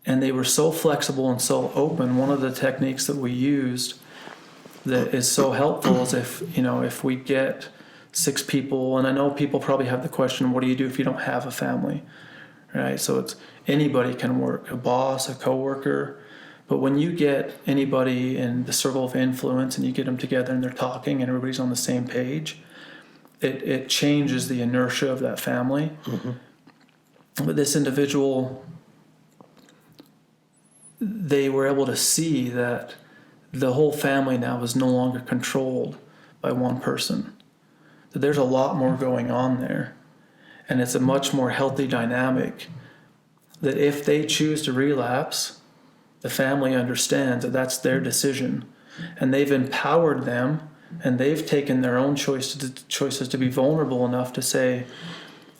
And they were so flexible and so open. One of the techniques that we used that is so helpful is if we get 6 people, and I know people probably have the question, what do you do if you don't have a family, right? So it's anybody can work, a boss, a coworker. But when you get anybody in the circle of influence and you get them together and they're talking and everybody's on the same page, it changes the inertia of that family. Mm-hmm. But this individual, they were able to see that the whole family now is no longer controlled by one person. That there's a lot more going on there. And it's a much more healthy dynamic that if they choose to relapse, the family understands that that's their decision. And they've empowered them, and they've taken their own choices to be vulnerable enough to say,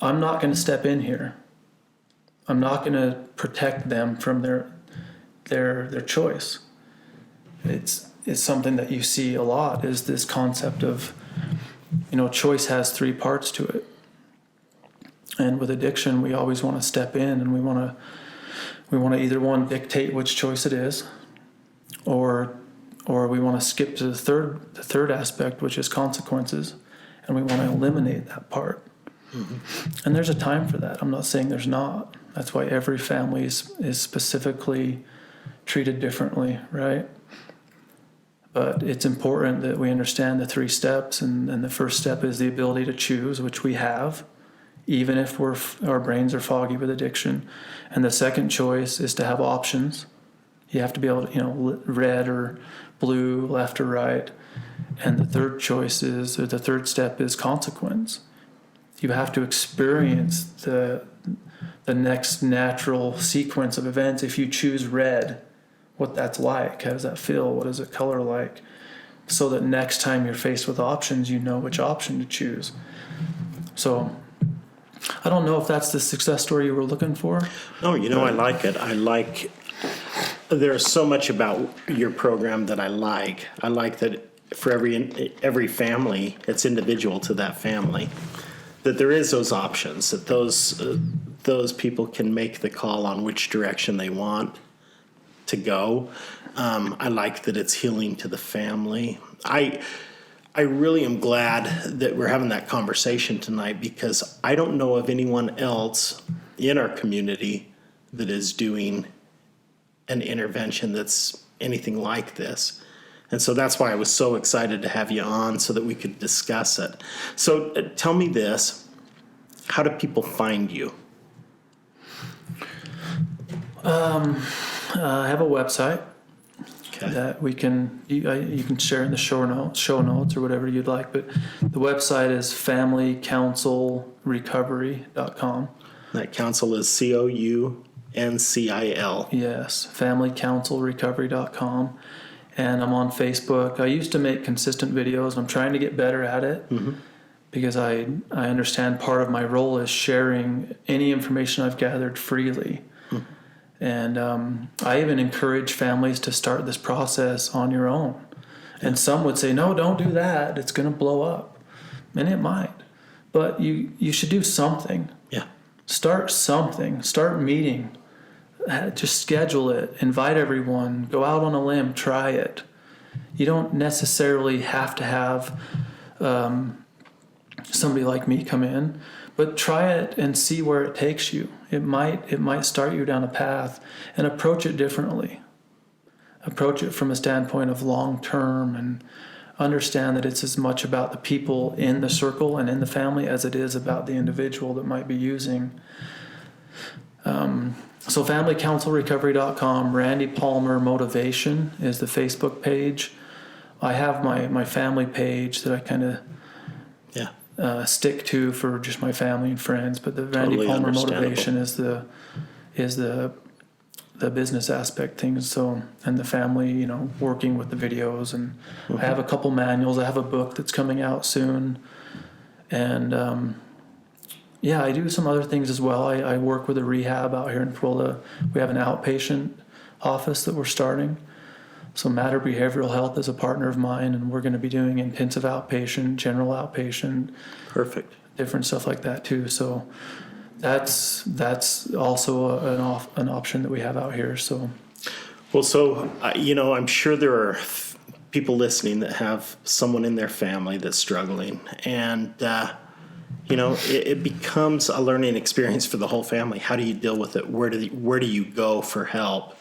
I'm not going to step in here. I'm not going to protect them from their choice. It's something that you see a lot, is this concept of, choice has 3 parts to it. And with addiction, we always want to step in, and we want to either one, dictate which choice it is, or we want to skip to the third aspect, which is consequences, and we want to eliminate that part. Mm-hmm. And there's a time for that. I'm not saying there's not. That's why every family is specifically treated differently, right? But it's important that we understand the 3 steps, and the first step is the ability to choose, which we have, even if our brains are foggy with addiction. And the second choice is to have options. You have to be able to, red or blue, left or right. And the third the third step is consequence. You have to experience the next natural sequence of events. If you choose red, what that's like, how does that feel, what is the color like, so that next time you're faced with options, you know which option to choose. So I don't know if that's the success story you were looking for. No, I like it. There's so much about your program that I like. I like that for every family, it's individual to that family, that there is those options, that those people can make the call on which direction they want to go. I like that it's healing to the family. I really am glad that we're having that conversation tonight, because I don't know of anyone else in our community that is doing an intervention that's anything like this. And so that's why I was so excited to have you on, so that we could discuss it. So tell me this, how do people find you? I have a website Okay. that you can share in the show notes or whatever you'd like. But the website is familycounselrecovery.com. That council is COUNCIL. Yes, familycounselrecovery.com. And I'm on Facebook. I used to make consistent videos. I'm trying to get better at it because I understand part of my role is sharing any information I've gathered freely. And I even encourage families to start this process on your own. And some would say, no, don't do that. It's going to blow up. And it might. But you should do something. Yeah. Start something. Start meeting. Just schedule it. Invite everyone. Go out on a limb. Try it. You don't necessarily have to have somebody like me come in, but try it and see where it takes you. It might start you down a path, and approach it differently. Approach it from a standpoint of long term, and understand that it's as much about the people in the circle and in the family as it is about the individual that might be using. So familycounselrecovery.com, Randy Palmer Motivation is the Facebook page. I have my family page that I kind of stick to for just my family and friends, but the Randy Palmer Motivation is the business aspect things. So, and the family, working with the videos, and I have a couple manuals. I have a book that's coming out soon, and I do some other things as well. I work with a rehab out here in Florida. We have an outpatient office that we're starting. So Matter Behavioral Health is a partner of mine, and we're going to be doing intensive outpatient, general outpatient. Perfect. Different stuff like that too. So that's also an option that we have out here. So. Well, so, I'm sure there are people listening that have someone in their family that's struggling, and, it becomes a learning experience for the whole family. How do you deal with it? Where do you go for help?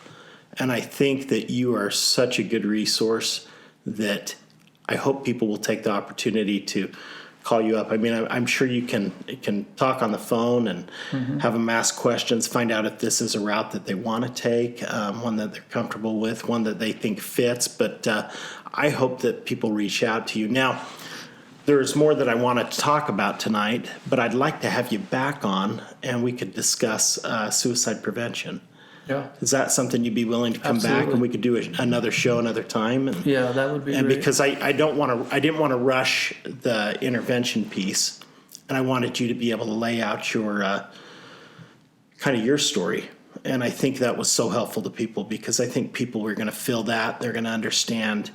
And I think that you are such a good resource that I hope people will take the opportunity to call you up. I mean, I'm sure you can talk on the phone and have them ask questions, find out if this is a route that they want to take, one that they're comfortable with, one that they think fits. But I hope that people reach out to you. Now, there's more that I want to talk about tonight, but I'd like to have you back on and we could discuss suicide prevention. Yeah. Is that something you'd be willing to come Absolutely. back and we could do another show another time? And, Yeah, that would be and great. because I didn't want to rush the intervention piece, and I wanted you to be able to lay out your kind of your story. And I think that was so helpful to people, because I think people were going to feel that, they're going to understand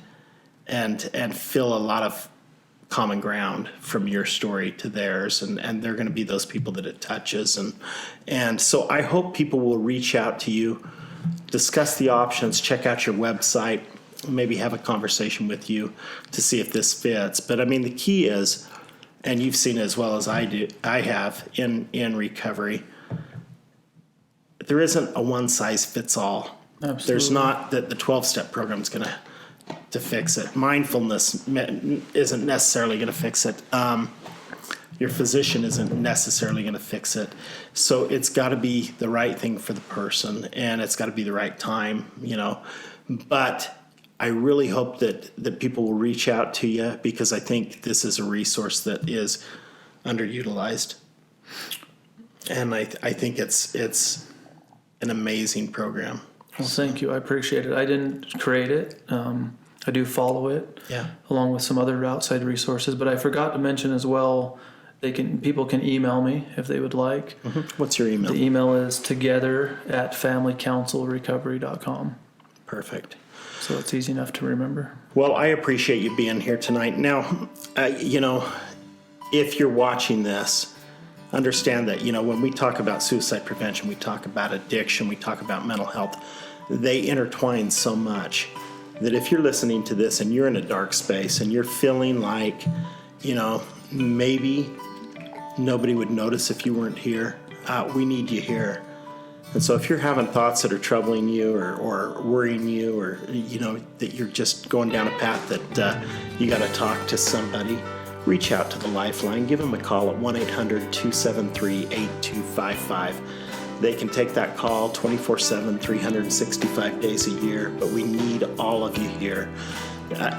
and feel a lot of common ground from your story to theirs, and they're going to be those people that it touches, and so I hope people will reach out to you, discuss the options, check out your website, maybe have a conversation with you to see if this fits. But I mean, the key is, and you've seen it as well as I have in recovery, there isn't a one size fits all. Absolutely. There's not that the 12-step program is going to fix it. Mindfulness isn't necessarily going to fix it. Your physician isn't necessarily going to fix it. So it's got to be the right thing for the person, and it's got to be the right time, But I really hope that people will reach out to you, because I think this is a resource that is underutilized. And I think it's an amazing program. Well, thank you. I appreciate it. I didn't create it. I do follow it, along with some other outside resources. But I forgot to mention as well, people can email me if they would like. Mm-hmm. What's your email? The email is together@familycounselrecovery.com. Perfect. So it's easy enough to remember. Well, I appreciate you being here tonight. Now, if you're watching this, understand that, when we talk about suicide prevention, we talk about addiction, we talk about mental health. They intertwine so much that if you're listening to this and you're in a dark space and you're feeling like, maybe nobody would notice if you weren't here, we need you here. And so if you're having thoughts that are troubling you or worrying you, or, that you're just going down a path that you got to talk to somebody, reach out to the Lifeline. Give them a call at 1-800-273-8255. They can take that call 24/7, 365 days a year, but we need all of you here.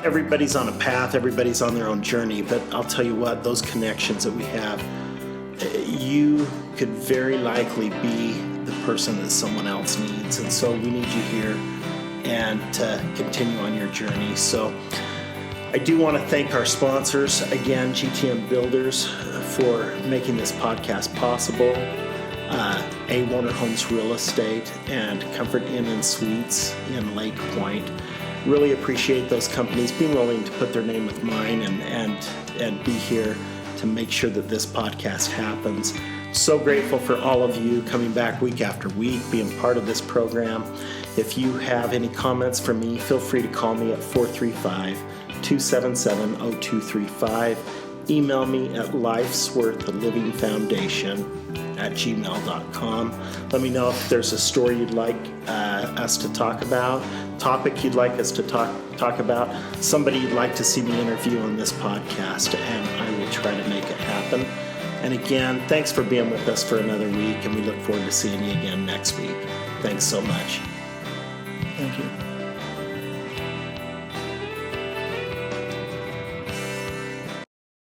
Everybody's on a path, everybody's on their own journey, but I'll tell you what, those connections that we have, you could very likely be the person that someone else needs, and so we need you here and to continue on your journey. So I do want to thank our sponsors, again, GTM Builders, for making this podcast possible, A. Warner Homes Real Estate, and Comfort Inn and Suites in Lake Point. Really appreciate those companies being willing to put their name with mine and be here to make sure that this podcast happens. So grateful for all of you coming back week after week, being part of this program. If you have any comments for me, feel free to call me at 435-277-0235. Email me at lifesworthlivingfoundation@gmail.com. Let me know if there's a story you'd like us to talk about, topic you'd like us to talk about, somebody you'd like to see me interview on this podcast, and I will try to make it happen. And again, thanks for being with us for another week, and we look forward to seeing you again next week. Thanks so much. Thank you.